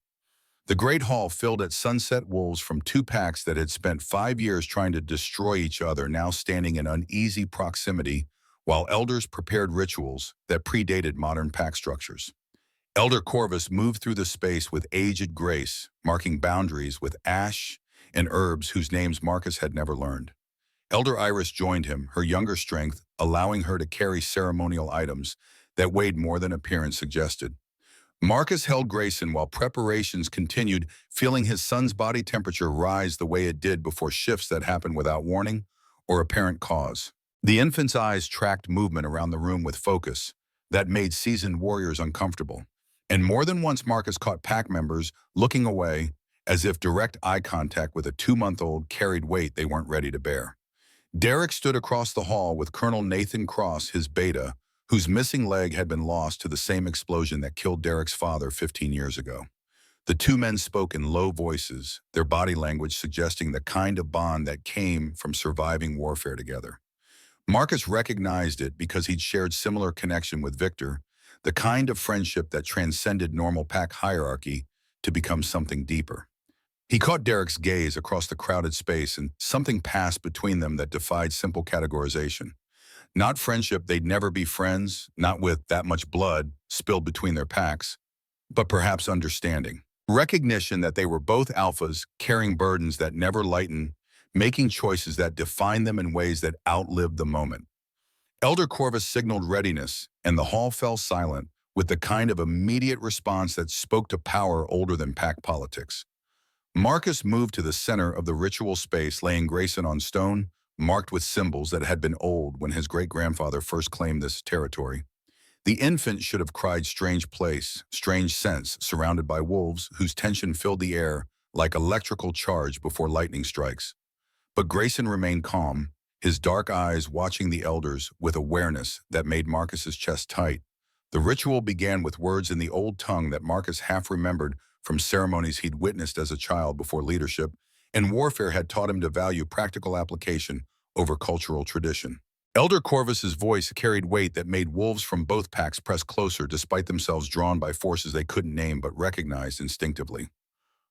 The Great Hall filled at sunset, wolves from 2 packs that had spent 5 years trying to destroy each other now standing in uneasy proximity, while elders prepared rituals that predated modern pack structures. Elder Corvus moved through the space with aged grace, marking boundaries with ash and herbs whose names Marcus had never learned. Elder Iris joined him, her younger strength allowing her to carry ceremonial items that weighed more than appearance suggested. Marcus held Grayson while preparations continued, feeling his son's body temperature rise the way it did before shifts that happened without warning or apparent cause. The infant's eyes tracked movement around the room with focus that made seasoned warriors uncomfortable. And more than once Marcus caught pack members looking away, as if direct eye contact with a 2-month-old carried weight they weren't ready to bear. Derek stood across the hall with Colonel Nathan Cross, his beta, whose missing leg had been lost to the same explosion that killed Derek's father 15 years ago. The 2 men spoke in low voices, their body language suggesting the kind of bond that came from surviving warfare together. Marcus recognized it because he'd shared similar connection with Victor, the kind of friendship that transcended normal pack hierarchy to become something deeper. He caught Derek's gaze across the crowded space, and something passed between them that defied simple categorization. Not friendship, they'd never be friends, not with that much blood spilled between their packs, but perhaps understanding. Recognition that they were both alphas, carrying burdens that never lighten, making choices that define them in ways that outlived the moment. Elder Corvus signaled readiness, and the hall fell silent, with the kind of immediate response that spoke to power older than pack politics. Marcus moved to the center of the ritual space, laying Grayson on stone, marked with symbols that had been old when his great-grandfather first claimed this territory. The infant should have cried strange place, strange sense, surrounded by wolves whose tension filled the air like electrical charge before lightning strikes. But Grayson remained calm, his dark eyes watching the elders with awareness that made Marcus's chest tight. The ritual began with words in the old tongue that Marcus half remembered from ceremonies he'd witnessed as a child before leadership, and warfare had taught him to value practical application over cultural tradition. Elder Corvus's voice carried weight that made wolves from both packs press closer despite themselves drawn by forces they couldn't name but recognized instinctively.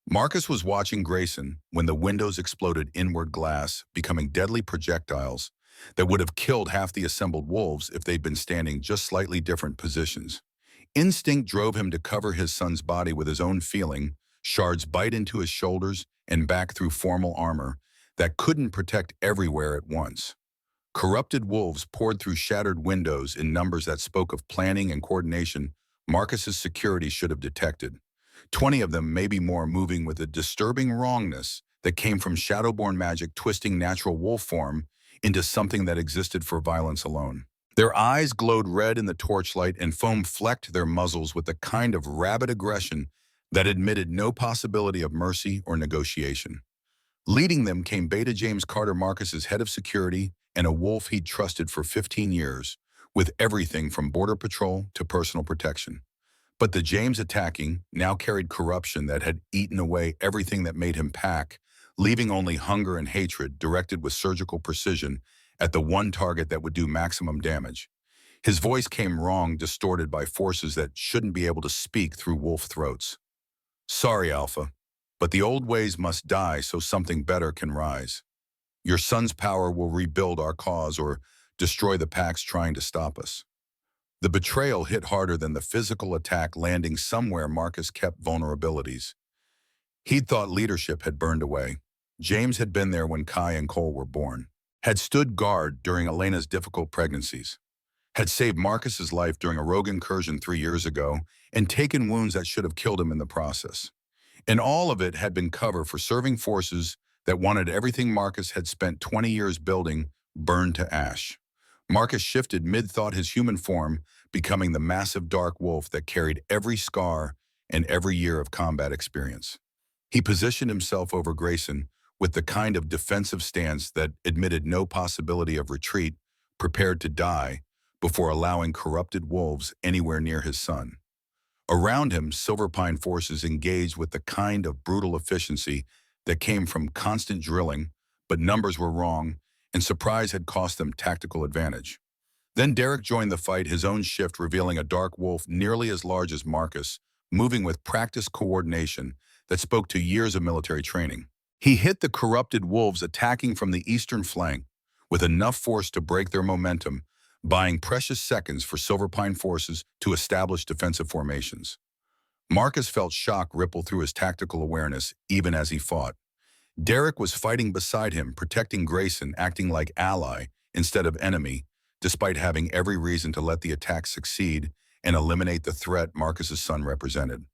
Marcus was watching Grayson when the windows exploded inward glass, becoming deadly projectiles that would have killed half the assembled wolves if they'd been standing just slightly different positions. Instinct drove him to cover his son's body with his own feeling, shards bite into his shoulders and back through formal armor that couldn't protect everywhere at once. Corrupted wolves poured through shattered windows in numbers that spoke of planning and coordination Marcus's security should have detected. 20 of them, maybe more, moving with a disturbing wrongness that came from shadowborn magic twisting natural wolf form into something that existed for violence alone. Their eyes glowed red in the torchlight and foam flecked their muzzles with the kind of rabid aggression that admitted no possibility of mercy or negotiation. Leading them came Beta James Carter, Marcus's head of security, and a wolf he'd trusted for 15 years, with everything from border patrol to personal protection. But the James attacking now carried corruption that had eaten away everything that made him pack, leaving only hunger and hatred directed with surgical precision at the one target that would do maximum damage. His voice came wrong, distorted by forces that shouldn't be able to speak through wolf throats. Sorry, Alpha, but the old ways must die so something better can rise. Your son's power will rebuild our cause or destroy the packs trying to stop us. The betrayal hit harder than the physical attack, landing somewhere Marcus kept vulnerabilities. He'd thought leadership had burned away. James had been there when Kai and Cole were born, had stood guard during Elena's difficult pregnancies, had saved Marcus's life during a rogue incursion 3 years ago, and taken wounds that should have killed him in the process. And all of it had been cover for serving forces that wanted everything Marcus had spent 20 years building burned to ash. Marcus shifted mid-thought, his human form becoming the massive dark wolf that carried every scar and every year of combat experience. He positioned himself over Grayson with the kind of defensive stance that admitted no possibility of retreat, prepared to die before allowing corrupted wolves anywhere near his son. Around him, Silverpine forces engaged with the kind of brutal efficiency that came from constant drilling, but numbers were wrong, and surprise had cost them tactical advantage. Then Derek joined the fight, his own shift revealing a dark wolf nearly as large as Marcus, moving with practiced coordination that spoke to years of military training. He hit the corrupted wolves attacking from the eastern flank with enough force to break their momentum, buying precious seconds for Silverpine forces to establish defensive formations. Marcus felt shock ripple through his tactical awareness even as he fought. Derek was fighting beside him, protecting Grayson, acting like ally instead of enemy, despite having every reason to let the attack succeed and eliminate the threat Marcus's son represented.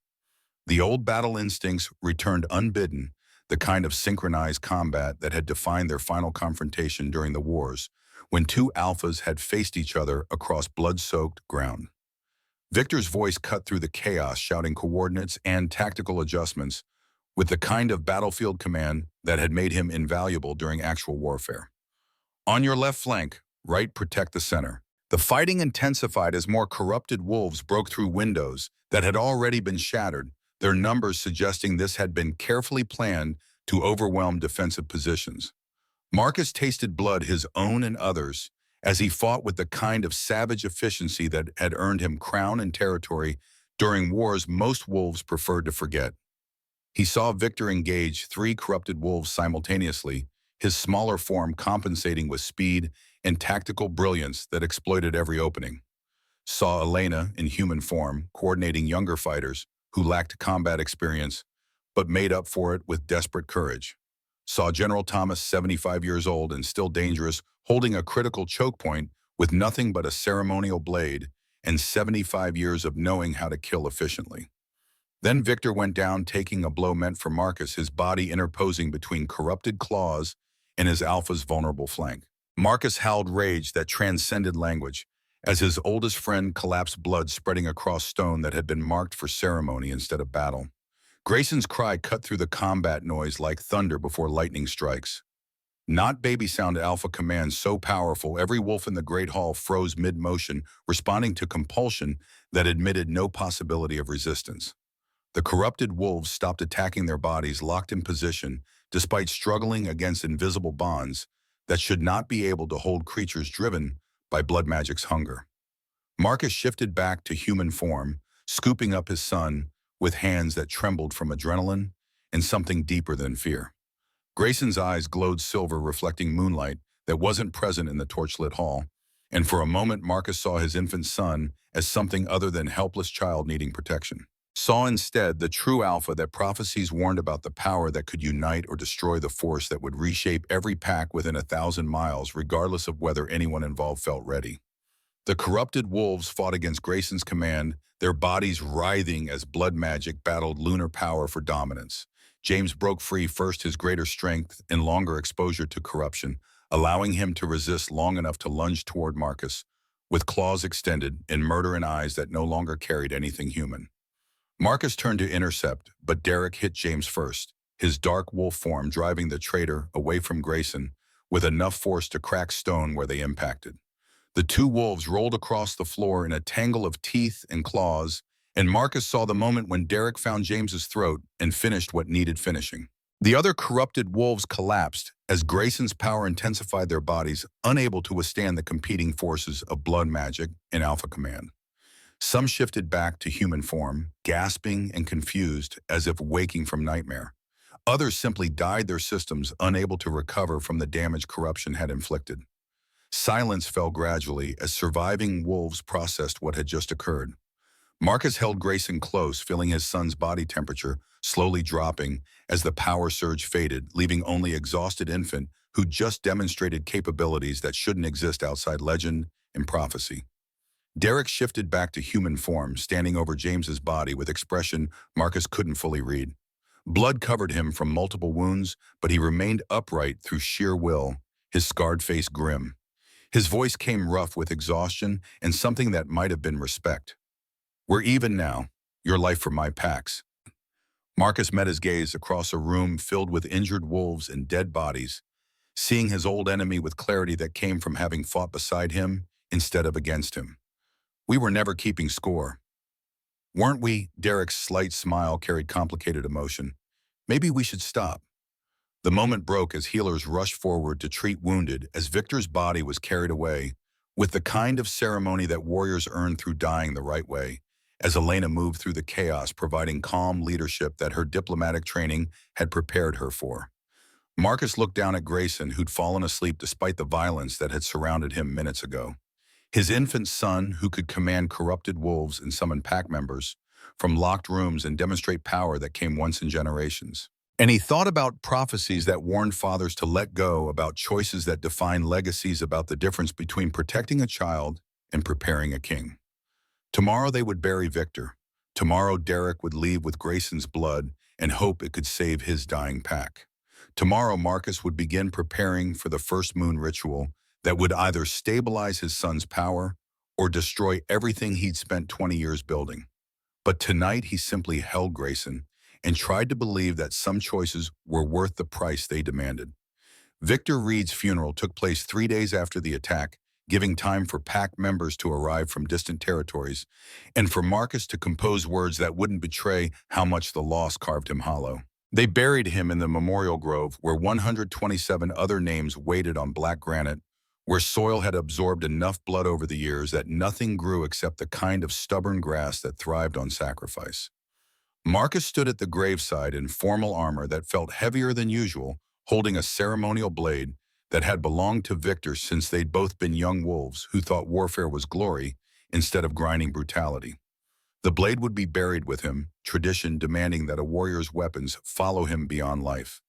The old battle instincts returned unbidden, the kind of synchronized combat that had defined their final confrontation during the wars, when two alphas had faced each other across blood-soaked ground. Victor's voice cut through the chaos, shouting coordinates and tactical adjustments with the kind of battlefield command that had made him invaluable during actual warfare. On your left flank, right, protect the center. The fighting intensified as more corrupted wolves broke through windows that had already been shattered, their numbers suggesting this had been carefully planned to overwhelm defensive positions. Marcus tasted blood, his own and others, as he fought with the kind of savage efficiency that had earned him crown and territory during wars most wolves preferred to forget. He saw Victor engage 3 corrupted wolves simultaneously, his smaller form compensating with speed and tactical brilliance that exploited every opening. Saw Elena in human form, coordinating younger fighters who lacked combat experience, but made up for it with desperate courage. Saw General Thomas, 75 years old and still dangerous, holding a critical choke point with nothing but a ceremonial blade and 75 years of knowing how to kill efficiently. Then Victor went down, taking a blow meant for Marcus, his body interposing between corrupted claws and his alpha's vulnerable flank. Marcus howled rage that transcended language as his oldest friend collapsed, blood spreading across stone that had been marked for ceremony instead of battle. Grayson's cry cut through the combat noise like thunder before lightning strikes. Not baby sound, alpha command so powerful every wolf in the Great Hall froze mid-motion, responding to compulsion that admitted no possibility of resistance. The corrupted wolves stopped attacking, their bodies locked in position despite struggling against invisible bonds that should not be able to hold creatures driven by blood magic's hunger. Marcus shifted back to human form, scooping up his son with hands that trembled from adrenaline and something deeper than fear. Grayson's eyes glowed silver, reflecting moonlight that wasn't present in the torchlit hall, and for a moment Marcus saw his infant son as something other than helpless child needing protection. Saw instead the true alpha that prophecies warned about, the power that could unite or destroy, the force that would reshape every pack within 1,000 miles, regardless of whether anyone involved felt ready. The corrupted wolves fought against Grayson's command, their bodies writhing as blood magic battled lunar power for dominance. James broke free first, his greater strength and longer exposure to corruption, allowing him to resist long enough to lunge toward Marcus, with claws extended and murder in eyes that no longer carried anything human. Marcus turned to intercept, but Derek hit James first, his dark wolf form driving the traitor away from Grayson with enough force to crack stone where they impacted. The two wolves rolled across the floor in a tangle of teeth and claws, and Marcus saw the moment when Derek found James's throat and finished what needed finishing. The other corrupted wolves collapsed as Grayson's power intensified, their bodies unable to withstand the competing forces of blood magic and alpha command. Some shifted back to human form, gasping and confused as if waking from nightmare. Others simply died, their systems unable to recover from the damage corruption had inflicted. Silence fell gradually as surviving wolves processed what had just occurred. Marcus held Grayson close, feeling his son's body temperature slowly dropping as the power surge faded, leaving only exhausted infant who just demonstrated capabilities that shouldn't exist outside legend and prophecy. Derek shifted back to human form, standing over James's body with expression Marcus couldn't fully read. Blood covered him from multiple wounds, but he remained upright through sheer will, his scarred face grim. His voice came rough with exhaustion and something that might have been respect. "We're even now. Your life for my packs." Marcus met his gaze across a room filled with injured wolves and dead bodies, seeing his old enemy with clarity that came from having fought beside him instead of against him. "We were never keeping score, weren't we?" Derek's slight smile carried complicated emotion. "Maybe we should stop." The moment broke as healers rushed forward to treat wounded, as Victor's body was carried away, with the kind of ceremony that warriors earn through dying the right way, as Elena moved through the chaos, providing calm leadership that her diplomatic training had prepared her for. Marcus looked down at Grayson, who'd fallen asleep despite the violence that had surrounded him minutes ago. His infant son, who could command corrupted wolves and summon pack members from locked rooms and demonstrate power that came once in generations. And he thought about prophecies that warned fathers to let go, about choices that define legacies, about the difference between protecting a child and preparing a king. Tomorrow they would bury Victor. Tomorrow Derek would leave with Grayson's blood and hope it could save his dying pack. Tomorrow Marcus would begin preparing for the first moon ritual that would either stabilize his son's power or destroy everything he'd spent 20 years building. But tonight he simply held Grayson and tried to believe that some choices were worth the price they demanded. Victor Reed's funeral took place 3 days after the attack, giving time for pack members to arrive from distant territories and for Marcus to compose words that wouldn't betray how much the loss carved him hollow. They buried him in the memorial grove where 127 other names waited on black granite, where soil had absorbed enough blood over the years that nothing grew except the kind of stubborn grass that thrived on sacrifice. Marcus stood at the graveside in formal armor that felt heavier than usual, holding a ceremonial blade that had belonged to Victor since they'd both been young wolves who thought warfare was glory instead of grinding brutality. The blade would be buried with him, tradition demanding that a warrior's weapons follow him beyond life.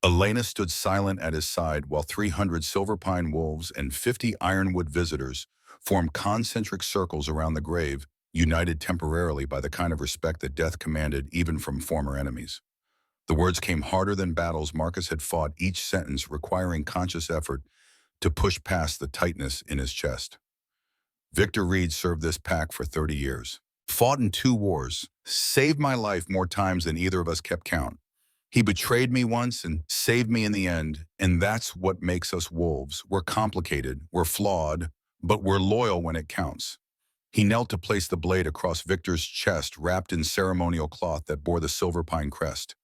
Elena stood silent at his side while 300 silver pine wolves and 50 ironwood visitors formed concentric circles around the grave, united temporarily by the kind of respect that death commanded even from former enemies. The words came harder than battles Marcus had fought, each sentence requiring conscious effort to push past the tightness in his chest. Victor Reed served this pack for 30 years. Fought in 2 wars, saved my life more times than either of us kept count. He betrayed me once and saved me in the end, and that's what makes us wolves. We're complicated, we're flawed, but we're loyal when it counts. He knelt to place the blade across Victor's chest, wrapped in ceremonial cloth that bore the silver pine crest.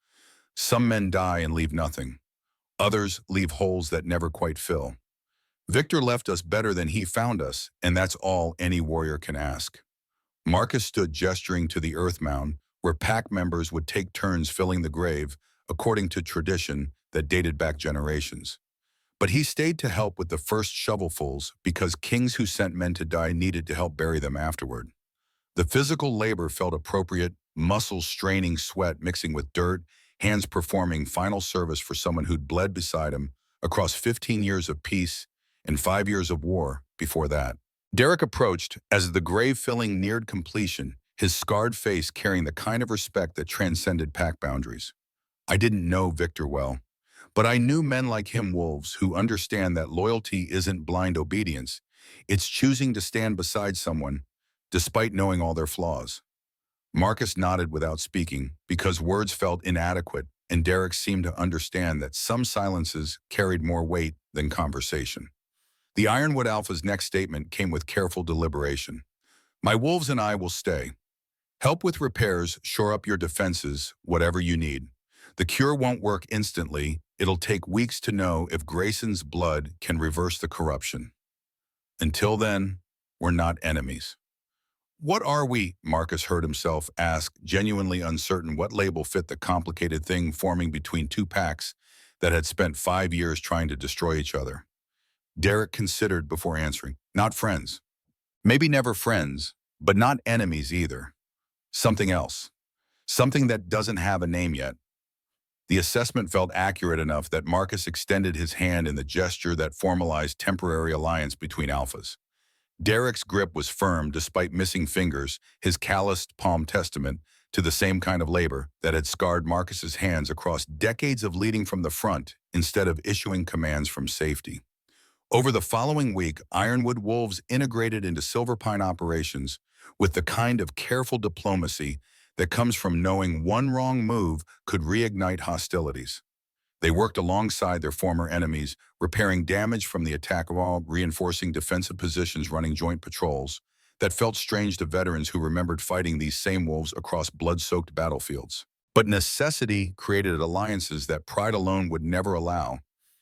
Some men die and leave nothing. Others leave holes that never quite fill. Victor left us better than he found us, and that's all any warrior can ask. Marcus stood gesturing to the earth mound, where pack members would take turns filling the grave, according to tradition that dated back generations. But he stayed to help with the first shovelfuls because kings who sent men to die needed to help bury them afterward. The physical labor felt appropriate, muscles straining, sweat mixing with dirt, hands performing final service for someone who'd bled beside him across 15 years of peace and 5 years of war before that. Derek approached as the grave filling neared completion, his scarred face carrying the kind of respect that transcended pack boundaries. I didn't know Victor well, but I knew men like him, wolves, who understand that loyalty isn't blind obedience. It's choosing to stand beside someone, despite knowing all their flaws. Marcus nodded without speaking, because words felt inadequate, and Derek seemed to understand that some silences carried more weight than conversation. The Ironwood Alpha's next statement came with careful deliberation. My wolves and I will stay. Help with repairs, shore up your defenses, whatever you need. The cure won't work instantly. It'll take weeks to know if Grayson's blood can reverse the corruption. Until then, we're not enemies. What are we? Marcus heard himself ask, genuinely uncertain what label fit the complicated thing forming between 2 packs that had spent 5 years trying to destroy each other. Derek considered before answering. Not friends. Maybe never friends, but not enemies either. Something else. Something that doesn't have a name yet. The assessment felt accurate enough that Marcus extended his hand in the gesture that formalized temporary alliance between alphas. Derek's grip was firm despite missing fingers, his calloused palm testament to the same kind of labor that had scarred Marcus's hands across decades of leading from the front instead of issuing commands from safety. Over the following week, Ironwood Wolves integrated into Silver Pine operations with the kind of careful diplomacy that comes from knowing one wrong move could reignite hostilities. They worked alongside their former enemies, repairing damage from the attack while reinforcing defensive positions, running joint patrols that felt strange to veterans who remembered fighting these same wolves across blood-soaked battlefields. But necessity created alliances that pride alone would never allow,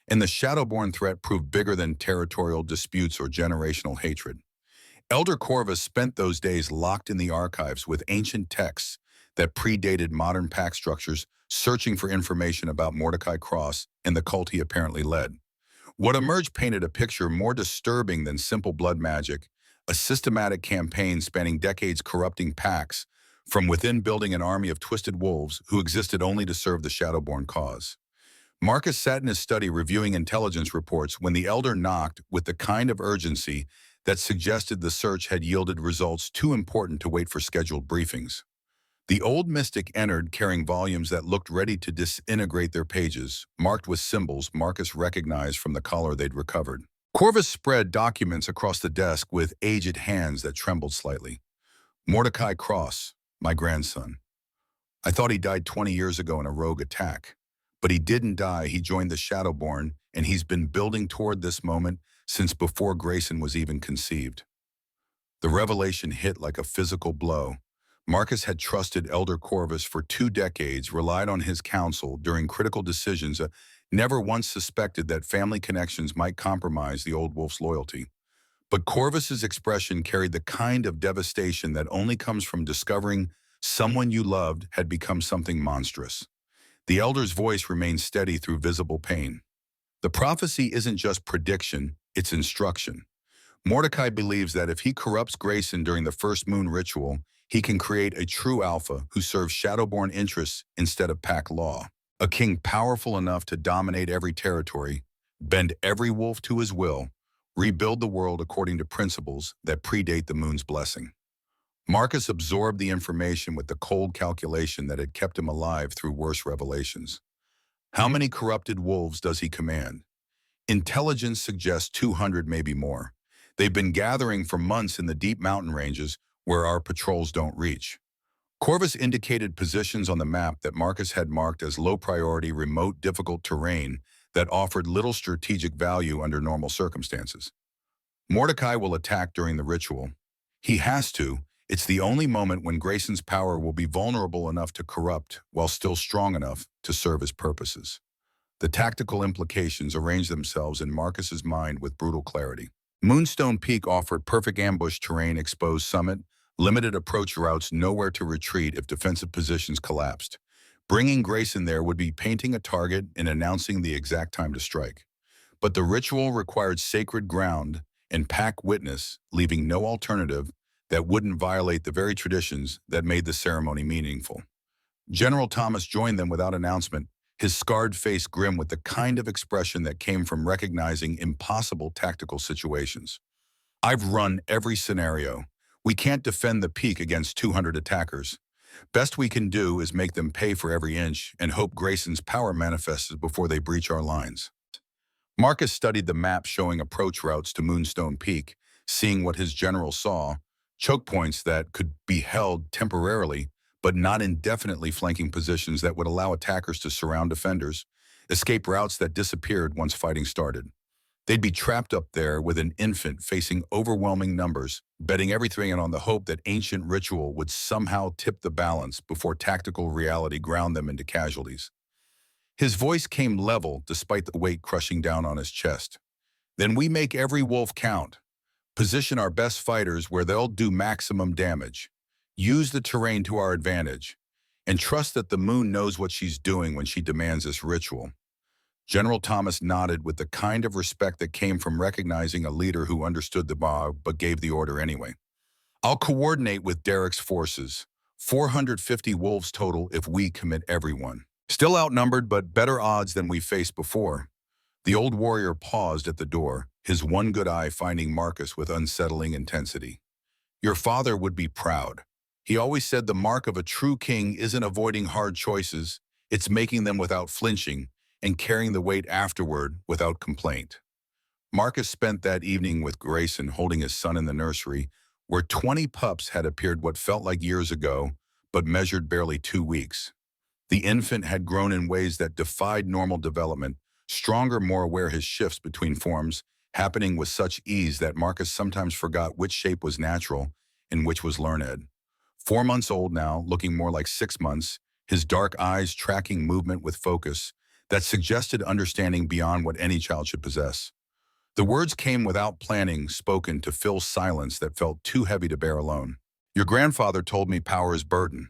and the Shadowborn threat proved bigger than territorial disputes or generational hatred. Elder Corvus spent those days locked in the archives with ancient texts that predated modern pack structures, searching for information about Mordecai Cross and the cult he apparently led. What emerged painted a picture more disturbing than simple blood magic, a systematic campaign spanning decades corrupting packs from within, building an army of twisted wolves who existed only to serve the Shadowborn cause. Marcus sat in his study reviewing intelligence reports when the Elder knocked with the kind of urgency that suggested the search had yielded results too important to wait for scheduled briefings. The old mystic entered carrying volumes that looked ready to disintegrate their pages, marked with symbols Marcus recognized from the collar they'd recovered. Corvus spread documents across the desk with aged hands that trembled slightly. Mordecai Cross, my grandson. I thought he died 20 years ago in a rogue attack. But he didn't die. He joined the Shadowborn, and he's been building toward this moment since before Grayson was even conceived. The revelation hit like a physical blow. Marcus had trusted Elder Corvus for 2 decades, relied on his counsel during critical decisions, never once suspected that family connections might compromise the old wolf's loyalty. But Corvus's expression carried the kind of devastation that only comes from discovering someone you loved had become something monstrous. The Elder's voice remained steady through visible pain. The prophecy isn't just prediction, it's instruction. Mordecai believes that if he corrupts Grayson during the first moon ritual, he can create a true alpha who serves shadowborn interests instead of pack law. A king powerful enough to dominate every territory, bend every wolf to his will, rebuild the world according to principles that predate the moon's blessing. Marcus absorbed the information with the cold calculation that had kept him alive through worse revelations. How many corrupted wolves does he command? Intelligence suggests 200, maybe more. They've been gathering for months in the deep mountain ranges where our patrols don't reach. Corvus indicated positions on the map that Marcus had marked as low-priority, remote, difficult terrain that offered little strategic value under normal circumstances. Mordecai will attack during the ritual. He has to. It's the only moment when Grayson's power will be vulnerable enough to corrupt while still strong enough to serve his purposes. The tactical implications arrange themselves in Marcus's mind with brutal clarity. Moonstone Peak offered perfect ambush terrain, exposed summit, limited approach routes, nowhere to retreat if defensive positions collapsed. Bringing Grayson there would be painting a target and announcing the exact time to strike. But the ritual required sacred ground and pack witness, leaving no alternative that wouldn't violate the very traditions that made the ceremony meaningful. General Thomas joined them without announcement, his scarred face grim with the kind of expression that came from recognizing impossible tactical situations. I've run every scenario. We can't defend the peak against 200 attackers. Best we can do is make them pay for every inch and hope Grayson's power manifests before they breach our lines. Marcus studied the map showing approach routes to Moonstone Peak, seeing what his general saw, choke points that could be held temporarily, but not indefinitely, flanking positions that would allow attackers to surround defenders, escape routes that disappeared once fighting started. They'd be trapped up there with an infant facing overwhelming numbers, betting everything on the hope that ancient ritual would somehow tip the balance before tactical reality ground them into casualties. His voice came level despite the weight crushing down on his chest. Then we make every wolf count. Position our best fighters where they'll do maximum damage. Use the terrain to our advantage. And trust that the moon knows what she's doing when she demands this ritual. General Thomas nodded with the kind of respect that came from recognizing a leader who understood the bar but gave the order anyway. I'll coordinate with Derek's forces. 450 wolves total if we commit everyone. Still outnumbered, but better odds than we faced before. The old warrior paused at the door, his one good eye finding Marcus with unsettling intensity. Your father would be proud. He always said the mark of a true king isn't avoiding hard choices, it's making them without flinching and carrying the weight afterward without complaint. Marcus spent that evening with Grayson holding his son in the nursery, where 20 pups had appeared what felt like years ago, but measured barely 2 weeks. The infant had grown in ways that defied normal development, stronger, more aware, his shifts between forms happening with such ease that Marcus sometimes forgot which shape was natural and which was learned. 4 months old now, looking more like 6 months, his dark eyes tracking movement with focus that suggested understanding beyond what any child should possess. The words came without planning, spoken to fill silence that felt too heavy to bear alone. Your grandfather told me power is burden.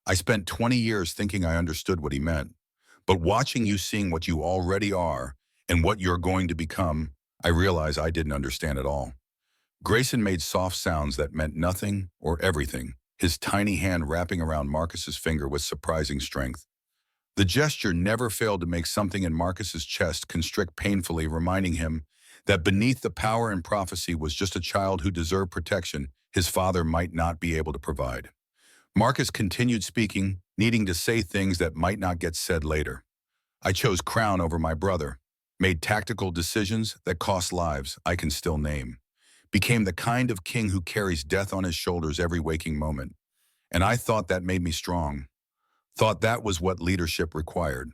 I spent 20 years thinking I understood what he meant. But watching you, seeing what you already are and what you're going to become, I realize I didn't understand at all. Grayson made soft sounds that meant nothing or everything, his tiny hand wrapping around Marcus's finger with surprising strength. The gesture never failed to make something in Marcus's chest constrict painfully, reminding him that beneath the power and prophecy was just a child who deserved protection his father might not be able to provide. Marcus continued speaking, needing to say things that might not get said later. I chose crown over my brother, made tactical decisions that cost lives I can still name, became the kind of king who carries death on his shoulders every waking moment. And I thought that made me strong. Thought that was what leadership required.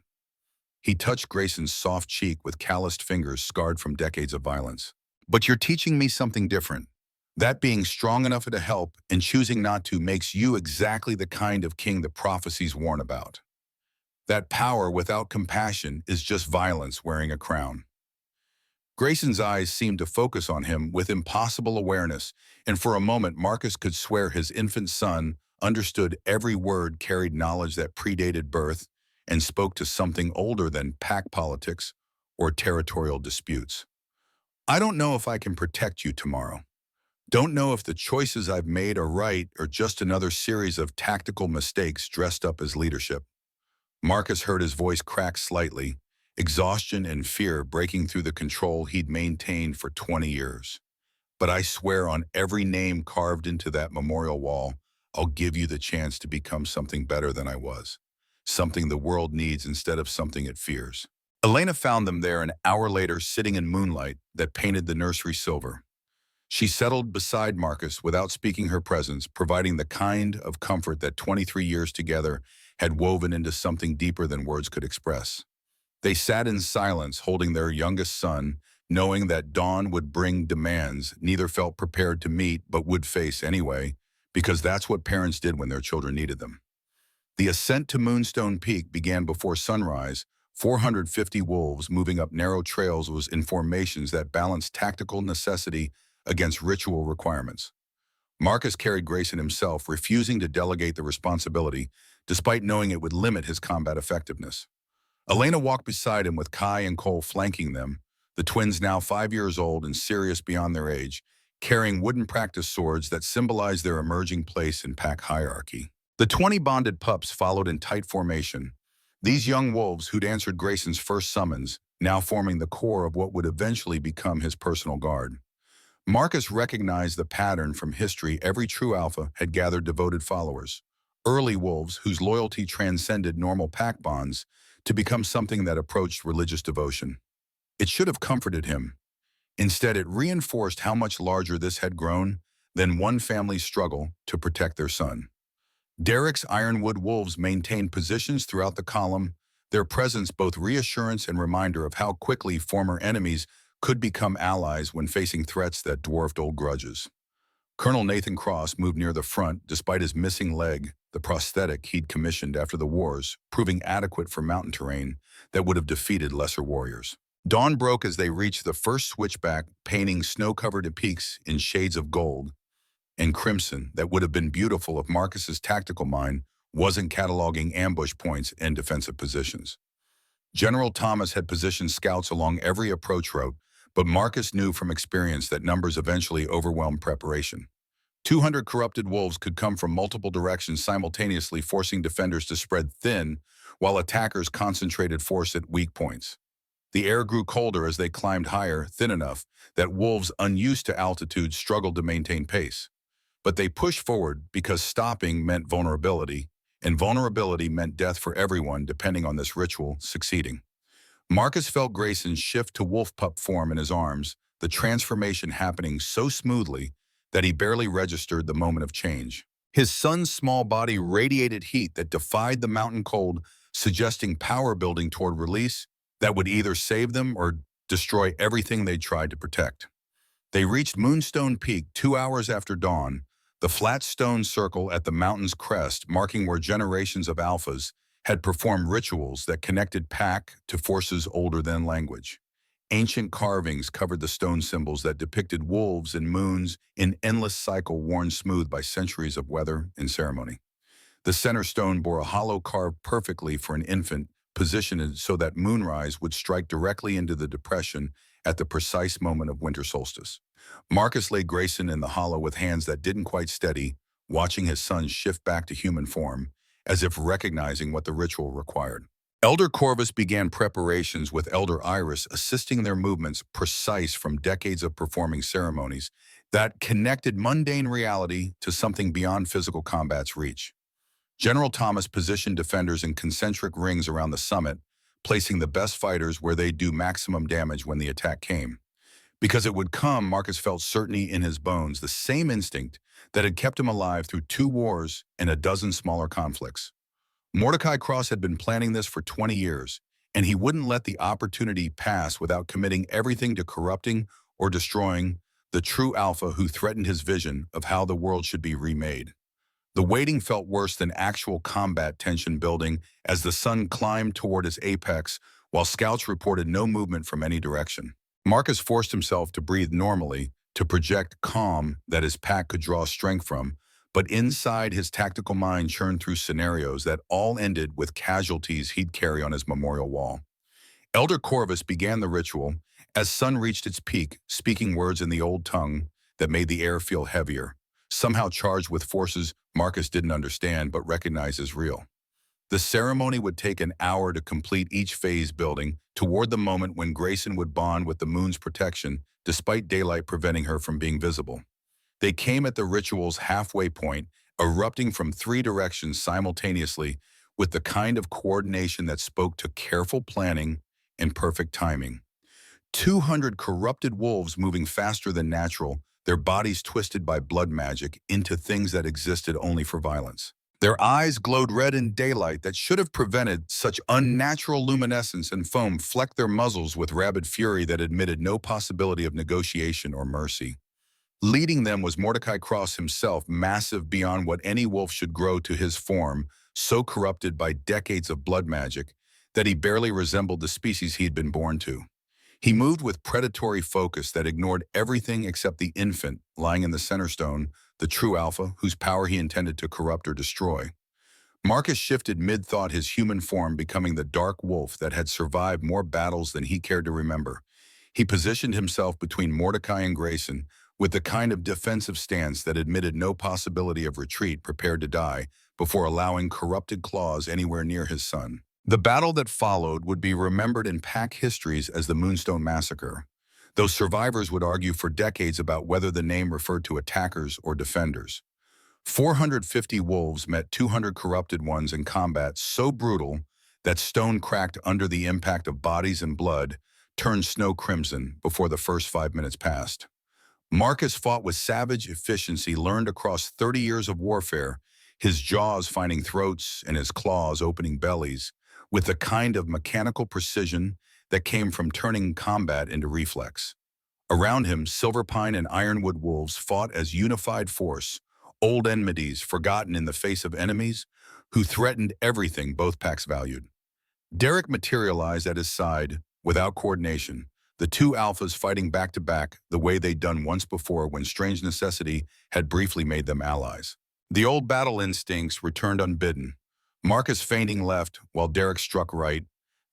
He touched Grayson's soft cheek with calloused fingers scarred from decades of violence. But you're teaching me something different. That being strong enough to help and choosing not to makes you exactly the kind of king the prophecies warn about. That power without compassion is just violence wearing a crown. Grayson's eyes seemed to focus on him with impossible awareness, and for a moment Marcus could swear his infant son understood every word, carried knowledge that predated birth, and spoke to something older than pack politics or territorial disputes. I don't know if I can protect you tomorrow. Don't know if the choices I've made are right or just another series of tactical mistakes dressed up as leadership. Marcus heard his voice crack slightly, exhaustion and fear breaking through the control he'd maintained for 20 years. But I swear on every name carved into that memorial wall, I'll give you the chance to become something better than I was. Something the world needs instead of something it fears. Elena found them there an hour later, sitting in moonlight that painted the nursery silver. She settled beside Marcus without speaking her presence, providing the kind of comfort that 23 years together had woven into something deeper than words could express. They sat in silence, holding their youngest son, knowing that dawn would bring demands neither felt prepared to meet but would face anyway, because that's what parents did when their children needed them. The ascent to Moonstone Peak began before sunrise. 450 wolves moving up narrow trails was in formations that balanced tactical necessity against ritual requirements. Marcus carried Grayson himself, refusing to delegate the responsibility, despite knowing it would limit his combat effectiveness. Elena walked beside him with Kai and Cole flanking them, the twins now 5 years old and serious beyond their age, carrying wooden practice swords that symbolized their emerging place in pack hierarchy. The 20 bonded pups followed in tight formation. These young wolves who'd answered Grayson's first summons, now forming the core of what would eventually become his personal guard. Marcus recognized the pattern from history. Every true alpha had gathered devoted followers, early wolves whose loyalty transcended normal pack bonds to become something that approached religious devotion. It should have comforted him. Instead, it reinforced how much larger this had grown than one family's struggle to protect their son. Derek's Ironwood wolves maintained positions throughout the column, their presence both reassurance and reminder of how quickly former enemies could become allies when facing threats that dwarfed old grudges. Colonel Nathan Cross moved near the front despite his missing leg, the prosthetic he'd commissioned after the wars, proving adequate for mountain terrain that would have defeated lesser warriors. Dawn broke as they reached the first switchback, painting snow-covered peaks in shades of gold and crimson that would have been beautiful if Marcus's tactical mind wasn't cataloging ambush points and defensive positions. General Thomas had positioned scouts along every approach route, but Marcus knew from experience that numbers eventually overwhelmed preparation. 200 corrupted wolves could come from multiple directions simultaneously, forcing defenders to spread thin while attackers concentrated force at weak points. The air grew colder as they climbed higher, thin enough that wolves unused to altitude struggled to maintain pace. But they pushed forward because stopping meant vulnerability, and vulnerability meant death for everyone depending on this ritual succeeding. Marcus felt Grayson shift to wolf pup form in his arms, the transformation happening so smoothly that he barely registered the moment of change. His son's small body radiated heat that defied the mountain cold, suggesting power building toward release that would either save them or destroy everything they tried to protect. They reached Moonstone Peak 2 hours after dawn, the flat stone circle at the mountain's crest marking where generations of alphas had performed rituals that connected pack to forces older than language. Ancient carvings covered the stone symbols that depicted wolves and moons in endless cycle worn smooth by centuries of weather and ceremony. The center stone bore a hollow carved perfectly for an infant, positioned so that moonrise would strike directly into the depression at the precise moment of winter solstice. Marcus laid Grayson in the hollow with hands that didn't quite steady, watching his son shift back to human form, as if recognizing what the ritual required. Elder Corvus began preparations with Elder Iris assisting their movements, precise from decades of performing ceremonies that connected mundane reality to something beyond physical combat's reach. General Thomas positioned defenders in concentric rings around the summit, placing the best fighters where they'd do maximum damage when the attack came. Because it would come, Marcus felt certainty in his bones, the same instinct that had kept him alive through 2 wars and a dozen smaller conflicts. Mordecai Cross had been planning this for 20 years, and he wouldn't let the opportunity pass without committing everything to corrupting or destroying the true alpha who threatened his vision of how the world should be remade. The waiting felt worse than actual combat tension building as the sun climbed toward its apex while scouts reported no movement from any direction. Marcus forced himself to breathe normally, to project calm that his pack could draw strength from, but inside his tactical mind churned through scenarios that all ended with casualties he'd carry on his memorial wall. Elder Corvus began the ritual as sun reached its peak, speaking words in the old tongue that made the air feel heavier, somehow charged with forces Marcus didn't understand but recognized as real. The ceremony would take an hour to complete each phase, building toward the moment when Grayson would bond with the moon's protection, despite daylight preventing her from being visible. They came at the ritual's halfway point, erupting from three directions simultaneously with the kind of coordination that spoke to careful planning and perfect timing. 200 corrupted wolves moving faster than natural, their bodies twisted by blood magic into things that existed only for violence. Their eyes glowed red in daylight that should have prevented such unnatural luminescence, and foam flecked their muzzles with rabid fury that admitted no possibility of negotiation or mercy. Leading them was Mordecai Cross himself, massive beyond what any wolf should grow to his form, so corrupted by decades of blood magic that he barely resembled the species he'd been born to. He moved with predatory focus that ignored everything except the infant lying in the center stone, the true alpha, whose power he intended to corrupt or destroy. Marcus shifted mid-thought, his human form becoming the dark wolf that had survived more battles than he cared to remember. He positioned himself between Mordecai and Grayson, with the kind of defensive stance that admitted no possibility of retreat, prepared to die before allowing corrupted claws anywhere near his son. The battle that followed would be remembered in pack histories as the Moonstone Massacre, though survivors would argue for decades about whether the name referred to attackers or defenders. 450 wolves met 200 corrupted ones in combat so brutal that stone cracked under the impact of bodies, and blood turned snow crimson before the first 5 minutes passed. Marcus fought with savage efficiency learned across 30 years of warfare, his jaws finding throats and his claws opening bellies, with the kind of mechanical precision that came from turning combat into reflex. Around him, Silverpine and Ironwood wolves fought as unified force, old enmities forgotten in the face of enemies who threatened everything both packs valued. Derek materialized at his side without coordination, the two alphas fighting back-to-back the way they'd done once before when strange necessity had briefly made them allies. The old battle instincts returned unbidden, Marcus feinting left while Derek struck right,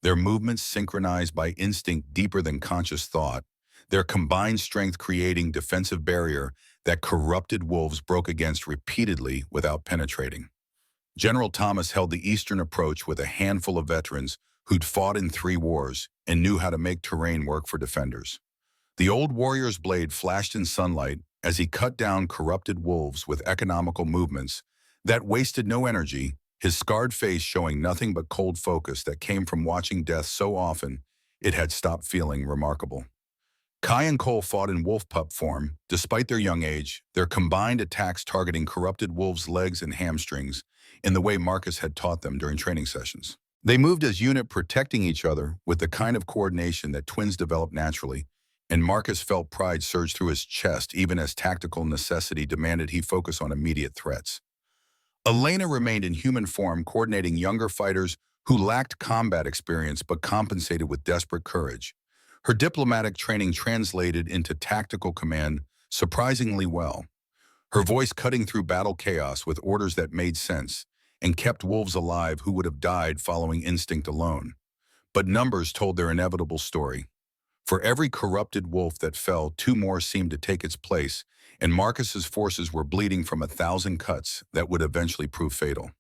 their movements synchronized by instinct deeper than conscious thought, their combined strength creating defensive barrier that corrupted wolves broke against repeatedly without penetrating. General Thomas held the eastern approach with a handful of veterans who'd fought in 3 wars and knew how to make terrain work for defenders. The old warrior's blade flashed in sunlight as he cut down corrupted wolves with economical movements that wasted no energy, his scarred face showing nothing but cold focus that came from watching death so often it had stopped feeling remarkable. Kai and Cole fought in wolf pup form. Despite their young age, their combined attacks targeting corrupted wolves' legs and hamstrings in the way Marcus had taught them during training sessions. They moved as unit, protecting each other with the kind of coordination that twins develop naturally, and Marcus felt pride surge through his chest even as tactical necessity demanded he focus on immediate threats. Elena remained in human form, coordinating younger fighters who lacked combat experience but compensated with desperate courage. Her diplomatic training translated into tactical command surprisingly well, her voice cutting through battle chaos with orders that made sense and kept wolves alive who would have died following instinct alone. But numbers told their inevitable story. For every corrupted wolf that fell, 2 more seemed to take its place, and Marcus's forces were bleeding from 1,000 cuts that would eventually prove fatal.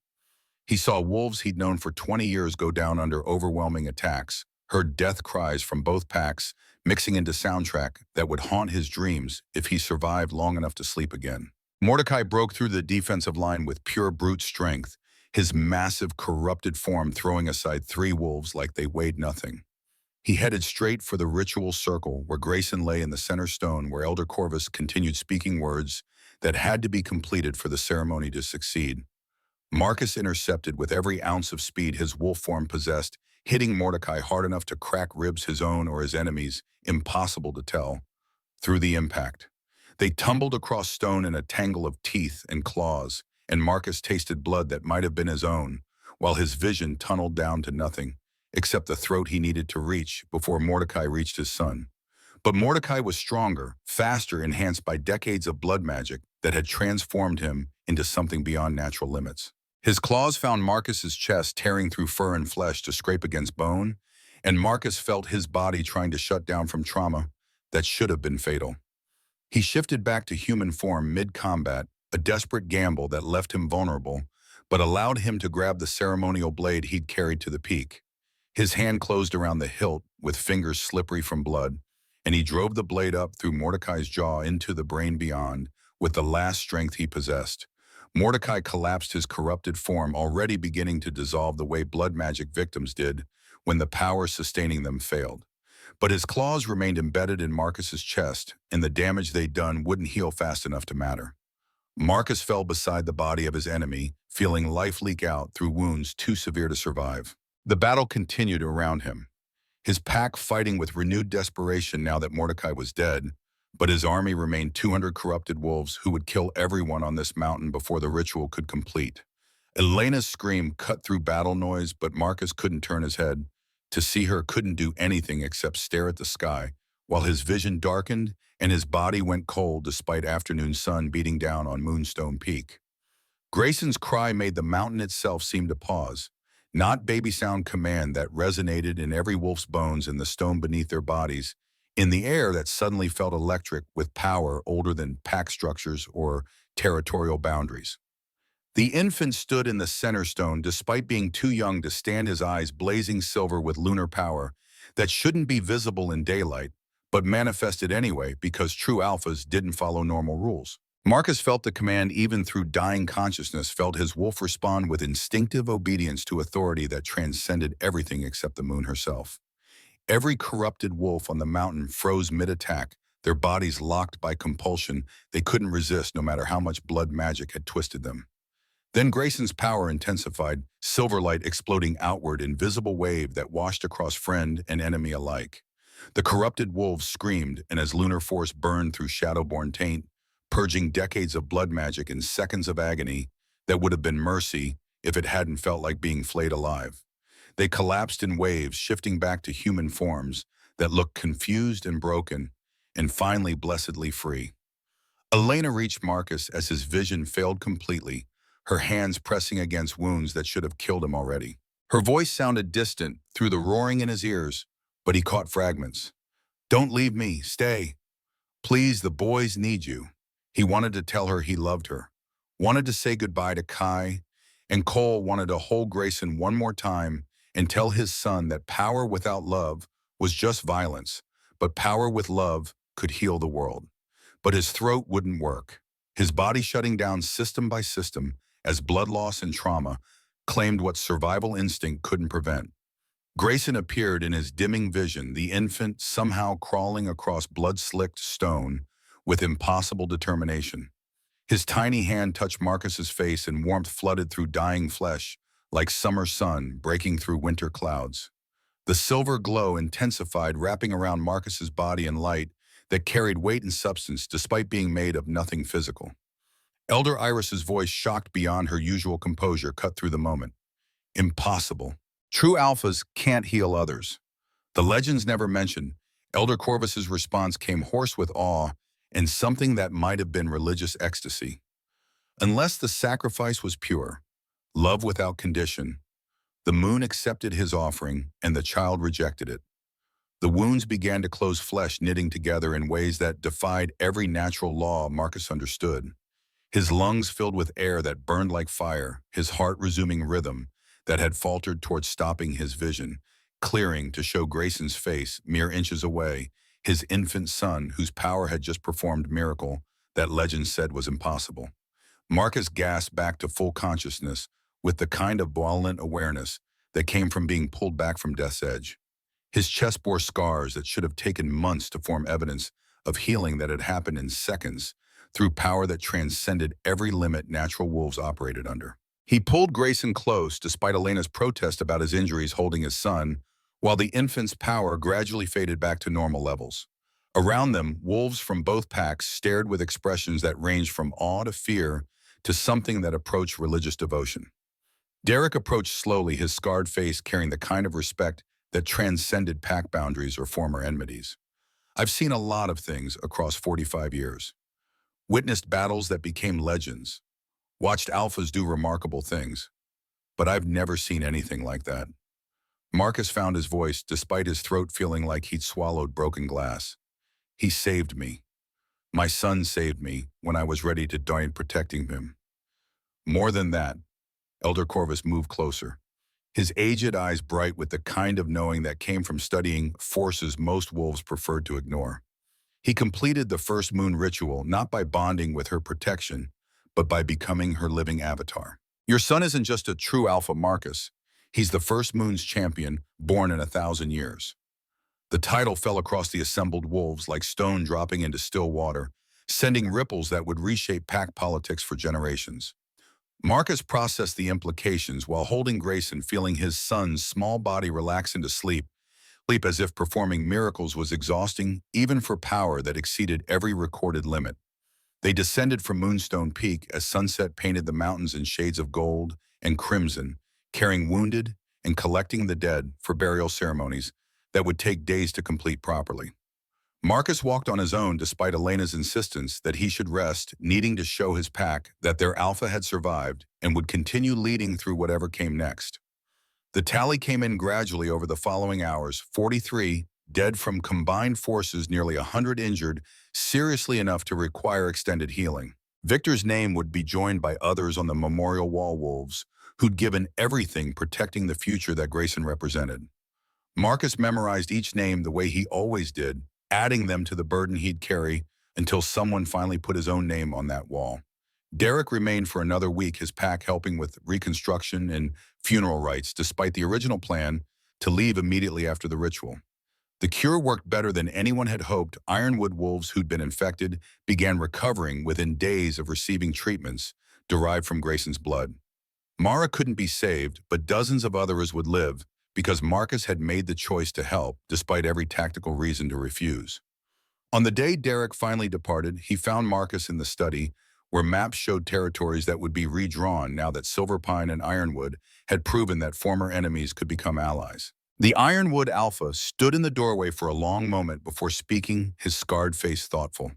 He saw wolves he'd known for 20 years go down under overwhelming attacks, heard death cries from both packs, mixing into soundtrack that would haunt his dreams if he survived long enough to sleep again. Mordecai broke through the defensive line with pure brute strength, his massive corrupted form throwing aside 3 wolves like they weighed nothing. He headed straight for the ritual circle where Grayson lay in the center stone, where Elder Corvus continued speaking words that had to be completed for the ceremony to succeed. Marcus intercepted with every ounce of speed his wolf form possessed, hitting Mordecai hard enough to crack ribs his own or his enemies, impossible to tell, through the impact. They tumbled across stone in a tangle of teeth and claws, and Marcus tasted blood that might have been his own, while his vision tunneled down to nothing, except the throat he needed to reach before Mordecai reached his son. But Mordecai was stronger, faster, enhanced by decades of blood magic that had transformed him into something beyond natural limits. His claws found Marcus's chest, tearing through fur and flesh to scrape against bone, and Marcus felt his body trying to shut down from trauma that should have been fatal. He shifted back to human form mid-combat, a desperate gamble that left him vulnerable, but allowed him to grab the ceremonial blade he'd carried to the peak. His hand closed around the hilt with fingers slippery from blood, and he drove the blade up through Mordecai's jaw into the brain beyond with the last strength he possessed. Mordecai collapsed, his corrupted form already beginning to dissolve the way blood magic victims did when the power sustaining them failed. But his claws remained embedded in Marcus's chest, and the damage they'd done wouldn't heal fast enough to matter. Marcus fell beside the body of his enemy, feeling life leak out through wounds too severe to survive. The battle continued around him, his pack fighting with renewed desperation now that Mordecai was dead, but his army remained 200 corrupted wolves who would kill everyone on this mountain before the ritual could complete. Elena's scream cut through battle noise, but Marcus couldn't turn his head. To see her couldn't do anything except stare at the sky, while his vision darkened and his body went cold despite afternoon sun beating down on Moonstone Peak. Grayson's cry made the mountain itself seem to pause, not baby sound command that resonated in every wolf's bones and the stone beneath their bodies, in the air that suddenly felt electric with power older than pack structures or territorial boundaries. The infant stood in the center stone despite being too young to stand, his eyes blazing silver with lunar power that shouldn't be visible in daylight, but manifested anyway because true alphas didn't follow normal rules. Marcus felt the command even through dying consciousness, felt his wolf respond with instinctive obedience to authority that transcended everything except the moon herself. Every corrupted wolf on the mountain froze mid-attack, their bodies locked by compulsion they couldn't resist no matter how much blood magic had twisted them. Then Grayson's power intensified, silverlight exploding outward in visible wave that washed across friend and enemy alike. The corrupted wolves screamed, and as lunar force burned through shadowborn taint, purging decades of blood magic in seconds of agony that would have been mercy if it hadn't felt like being flayed alive. They collapsed in waves, shifting back to human forms that looked confused and broken, and finally blessedly free. Elena reached Marcus as his vision failed completely, her hands pressing against wounds that should have killed him already. Her voice sounded distant through the roaring in his ears, but he caught fragments. "Don't leave me, stay. Please, the boys need you." He wanted to tell her he loved her, wanted to say goodbye to Kai, and Cole wanted to hold Grayson one more time and tell his son that power without love was just violence, but power with love could heal the world. But his throat wouldn't work, his body shutting down system by system as blood loss and trauma claimed what survival instinct couldn't prevent. Grayson appeared in his dimming vision, the infant somehow crawling across blood-slicked stone with impossible determination. His tiny hand touched Marcus's face and warmth flooded through dying flesh like summer sun breaking through winter clouds. The silver glow intensified, wrapping around Marcus's body in light that carried weight and substance despite being made of nothing physical. Elder Iris's voice, shocked beyond her usual composure, cut through the moment. "Impossible. True alphas can't heal others." The legends never mentioned. Elder Corvus's response came hoarse with awe and something that might have been religious ecstasy. "Unless the sacrifice was pure, love without condition, the moon accepted his offering and the child rejected it." The wounds began to close, flesh knitting together in ways that defied every natural law Marcus understood. His lungs filled with air that burned like fire, his heart resuming rhythm that had faltered towards stopping, his vision clearing to show Grayson's face mere inches away, his infant son whose power had just performed miracle that legend said was impossible. Marcus gasped back to full consciousness with the kind of violent awareness that came from being pulled back from death's edge. His chest bore scars that should have taken months to form evidence of healing that had happened in seconds through power that transcended every limit natural wolves operated under. He pulled Grayson close despite Elena's protest about his injuries, holding his son, while the infant's power gradually faded back to normal levels. Around them, wolves from both packs stared with expressions that ranged from awe to fear to something that approached religious devotion. Derek approached slowly, his scarred face carrying the kind of respect that transcended pack boundaries or former enmities. "I've seen a lot of things across 45 years. Witnessed battles that became legends. Watched alphas do remarkable things. But I've never seen anything like that." Marcus found his voice despite his throat feeling like he'd swallowed broken glass. He saved me. My son saved me when I was ready to die protecting him. More than that, Elder Corvus moved closer, his aged eyes bright with the kind of knowing that came from studying forces most wolves preferred to ignore. He completed the first moon ritual not by bonding with her protection, but by becoming her living avatar. Your son isn't just a true alpha, Marcus. He's the first moon's champion, born in 1,000 years. The title fell across the assembled wolves like stone dropping into still water, sending ripples that would reshape pack politics for generations. Marcus processed the implications while holding Grayson, feeling his son's small body relax into sleep as if performing miracles was exhausting even for power that exceeded every recorded limit. They descended from Moonstone Peak as sunset painted the mountains in shades of gold and crimson, carrying wounded and collecting the dead for burial ceremonies that would take days to complete properly. Marcus walked on his own despite Elena's insistence that he should rest, needing to show his pack that their alpha had survived and would continue leading through whatever came next. The tally came in gradually over the following hours: 43 dead from combined forces, nearly 100 injured, seriously enough to require extended healing. Victor's name would be joined by others on the memorial wall, wolves who'd given everything protecting the future that Grayson represented. Marcus memorized each name the way he always did, adding them to the burden he'd carry until someone finally put his own name on that wall. Derek remained for another week, his pack helping with reconstruction and funeral rites, despite the original plan to leave immediately after the ritual. The cure worked better than anyone had hoped. Ironwood wolves who'd been infected began recovering within days of receiving treatments derived from Grayson's blood. Mara couldn't be saved, but dozens of others would live because Marcus had made the choice to help, despite every tactical reason to refuse. On the day Derek finally departed, he found Marcus in the study, where maps showed territories that would be redrawn now that Silverpine and Ironwood had proven that former enemies could become allies. The Ironwood Alpha stood in the doorway for a long moment before speaking, his scarred face thoughtful.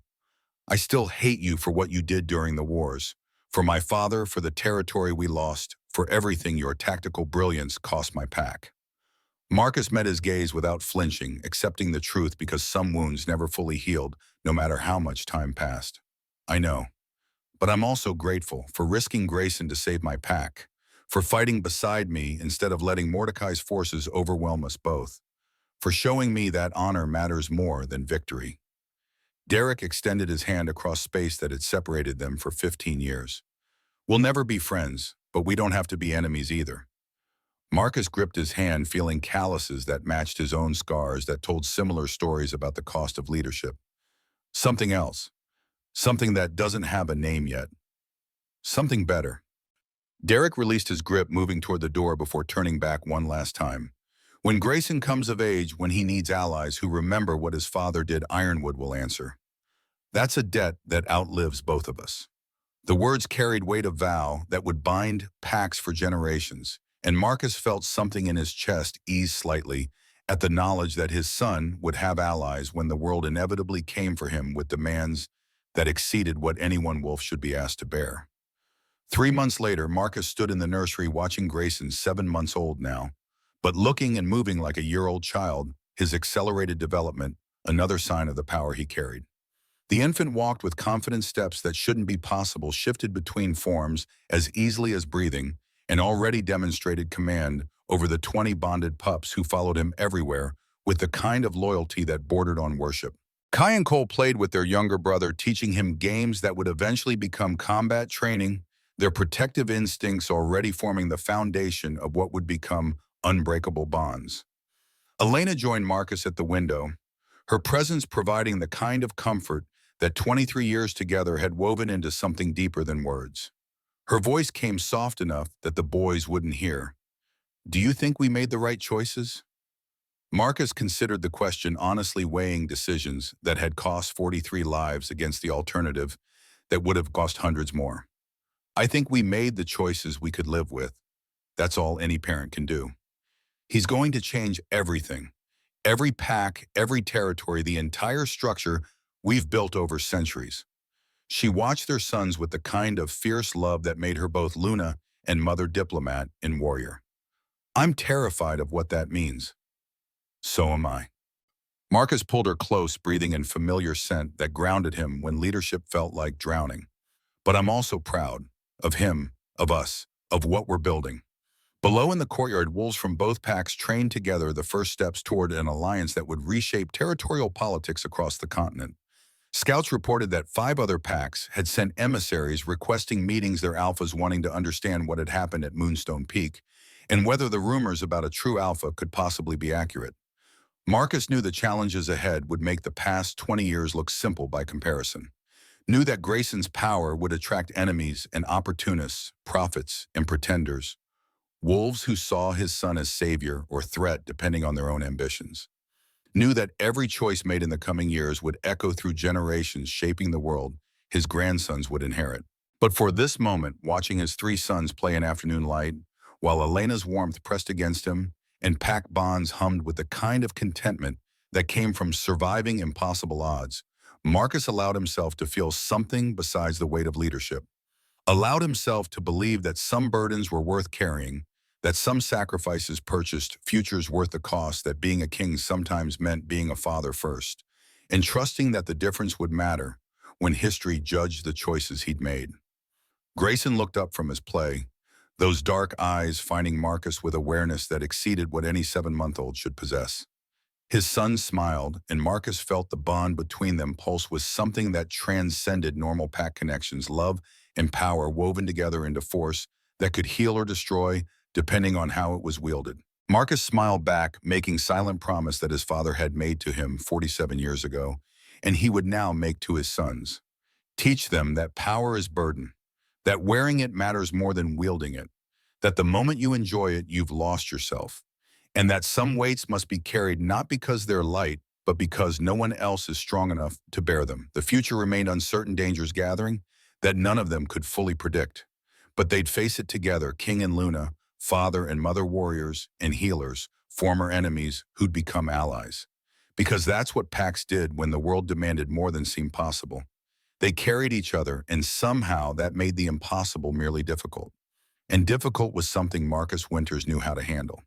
I still hate you for what you did during the wars, for my father, for the territory we lost, for everything your tactical brilliance cost my pack. Marcus met his gaze without flinching, accepting the truth because some wounds never fully healed, no matter how much time passed. I know. But I'm also grateful for risking Grayson to save my pack, for fighting beside me instead of letting Mordecai's forces overwhelm us both, for showing me that honor matters more than victory. Derek extended his hand across space that had separated them for 15 years. We'll never be friends, but we don't have to be enemies either. Marcus gripped his hand, feeling calluses that matched his own scars that told similar stories about the cost of leadership. Something else. Something that doesn't have a name yet. Something better. Derek released his grip, moving toward the door before turning back one last time. When Grayson comes of age, when he needs allies who remember what his father did, Ironwood will answer. That's a debt that outlives both of us. The words carried weight of vow that would bind packs for generations, and Marcus felt something in his chest ease slightly at the knowledge that his son would have allies when the world inevitably came for him with demands that exceeded what any one wolf should be asked to bear. 3 months later, Marcus stood in the nursery watching Grayson, 7 months old now, but looking and moving like a year-old child, his accelerated development, another sign of the power he carried. The infant walked with confident steps that shouldn't be possible, shifted between forms as easily as breathing, and already demonstrated command over the 20 bonded pups who followed him everywhere with the kind of loyalty that bordered on worship. Kai and Cole played with their younger brother, teaching him games that would eventually become combat training, their protective instincts already forming the foundation of what would become unbreakable bonds. Elena joined Marcus at the window, her presence providing the kind of comfort that 23 years together had woven into something deeper than words. Her voice came soft enough that the boys wouldn't hear. Do you think we made the right choices? Marcus considered the question, honestly weighing decisions that had cost 43 lives against the alternative that would have cost hundreds more. I think we made the choices we could live with. That's all any parent can do. He's going to change everything. Every pack, every territory, the entire structure we've built over centuries. She watched their sons with the kind of fierce love that made her both Luna and mother diplomat and warrior. I'm terrified of what that means. So am I. Marcus pulled her close, breathing in familiar scent that grounded him when leadership felt like drowning. But I'm also proud of him, of us, of what we're building. Below in the courtyard, wolves from both packs trained together the first steps toward an alliance that would reshape territorial politics across the continent. Scouts reported that 5 other packs had sent emissaries requesting meetings, their alphas wanting to understand what had happened at Moonstone Peak and whether the rumors about a true alpha could possibly be accurate. Marcus knew the challenges ahead would make the past 20 years look simple by comparison. Knew that Grayson's power would attract enemies and opportunists, prophets and pretenders, wolves who saw his son as savior or threat depending on their own ambitions. Knew that every choice made in the coming years would echo through generations, shaping the world his grandsons would inherit. But for this moment, watching his 3 sons play in afternoon light, while Elena's warmth pressed against him and pack bonds hummed with the kind of contentment that came from surviving impossible odds, Marcus allowed himself to feel something besides the weight of leadership. Allowed himself to believe that some burdens were worth carrying, that some sacrifices purchased futures worth the cost, that being a king sometimes meant being a father first, and trusting that the difference would matter when history judged the choices he'd made. Grayson looked up from his play, those dark eyes finding Marcus with awareness that exceeded what any 7-month-old should possess. His son smiled, and Marcus felt the bond between them pulse with something that transcended normal pack connections, love and power woven together into force that could heal or destroy, depending on how it was wielded. Marcus smiled back, making silent promise that his father had made to him 47 years ago, and he would now make to his sons. Teach them that power is burden, that wearing it matters more than wielding it, that the moment you enjoy it, you've lost yourself, and that some weights must be carried not because they're light, but because no one else is strong enough to bear them. The future remained uncertain, dangers gathering that none of them could fully predict. But they'd face it together, King and Luna, father and mother warriors and healers, former enemies who'd become allies. Because that's what packs did when the world demanded more than seemed possible. They carried each other, and somehow that made the impossible merely difficult. And difficult was something Marcus Winters knew how to handle.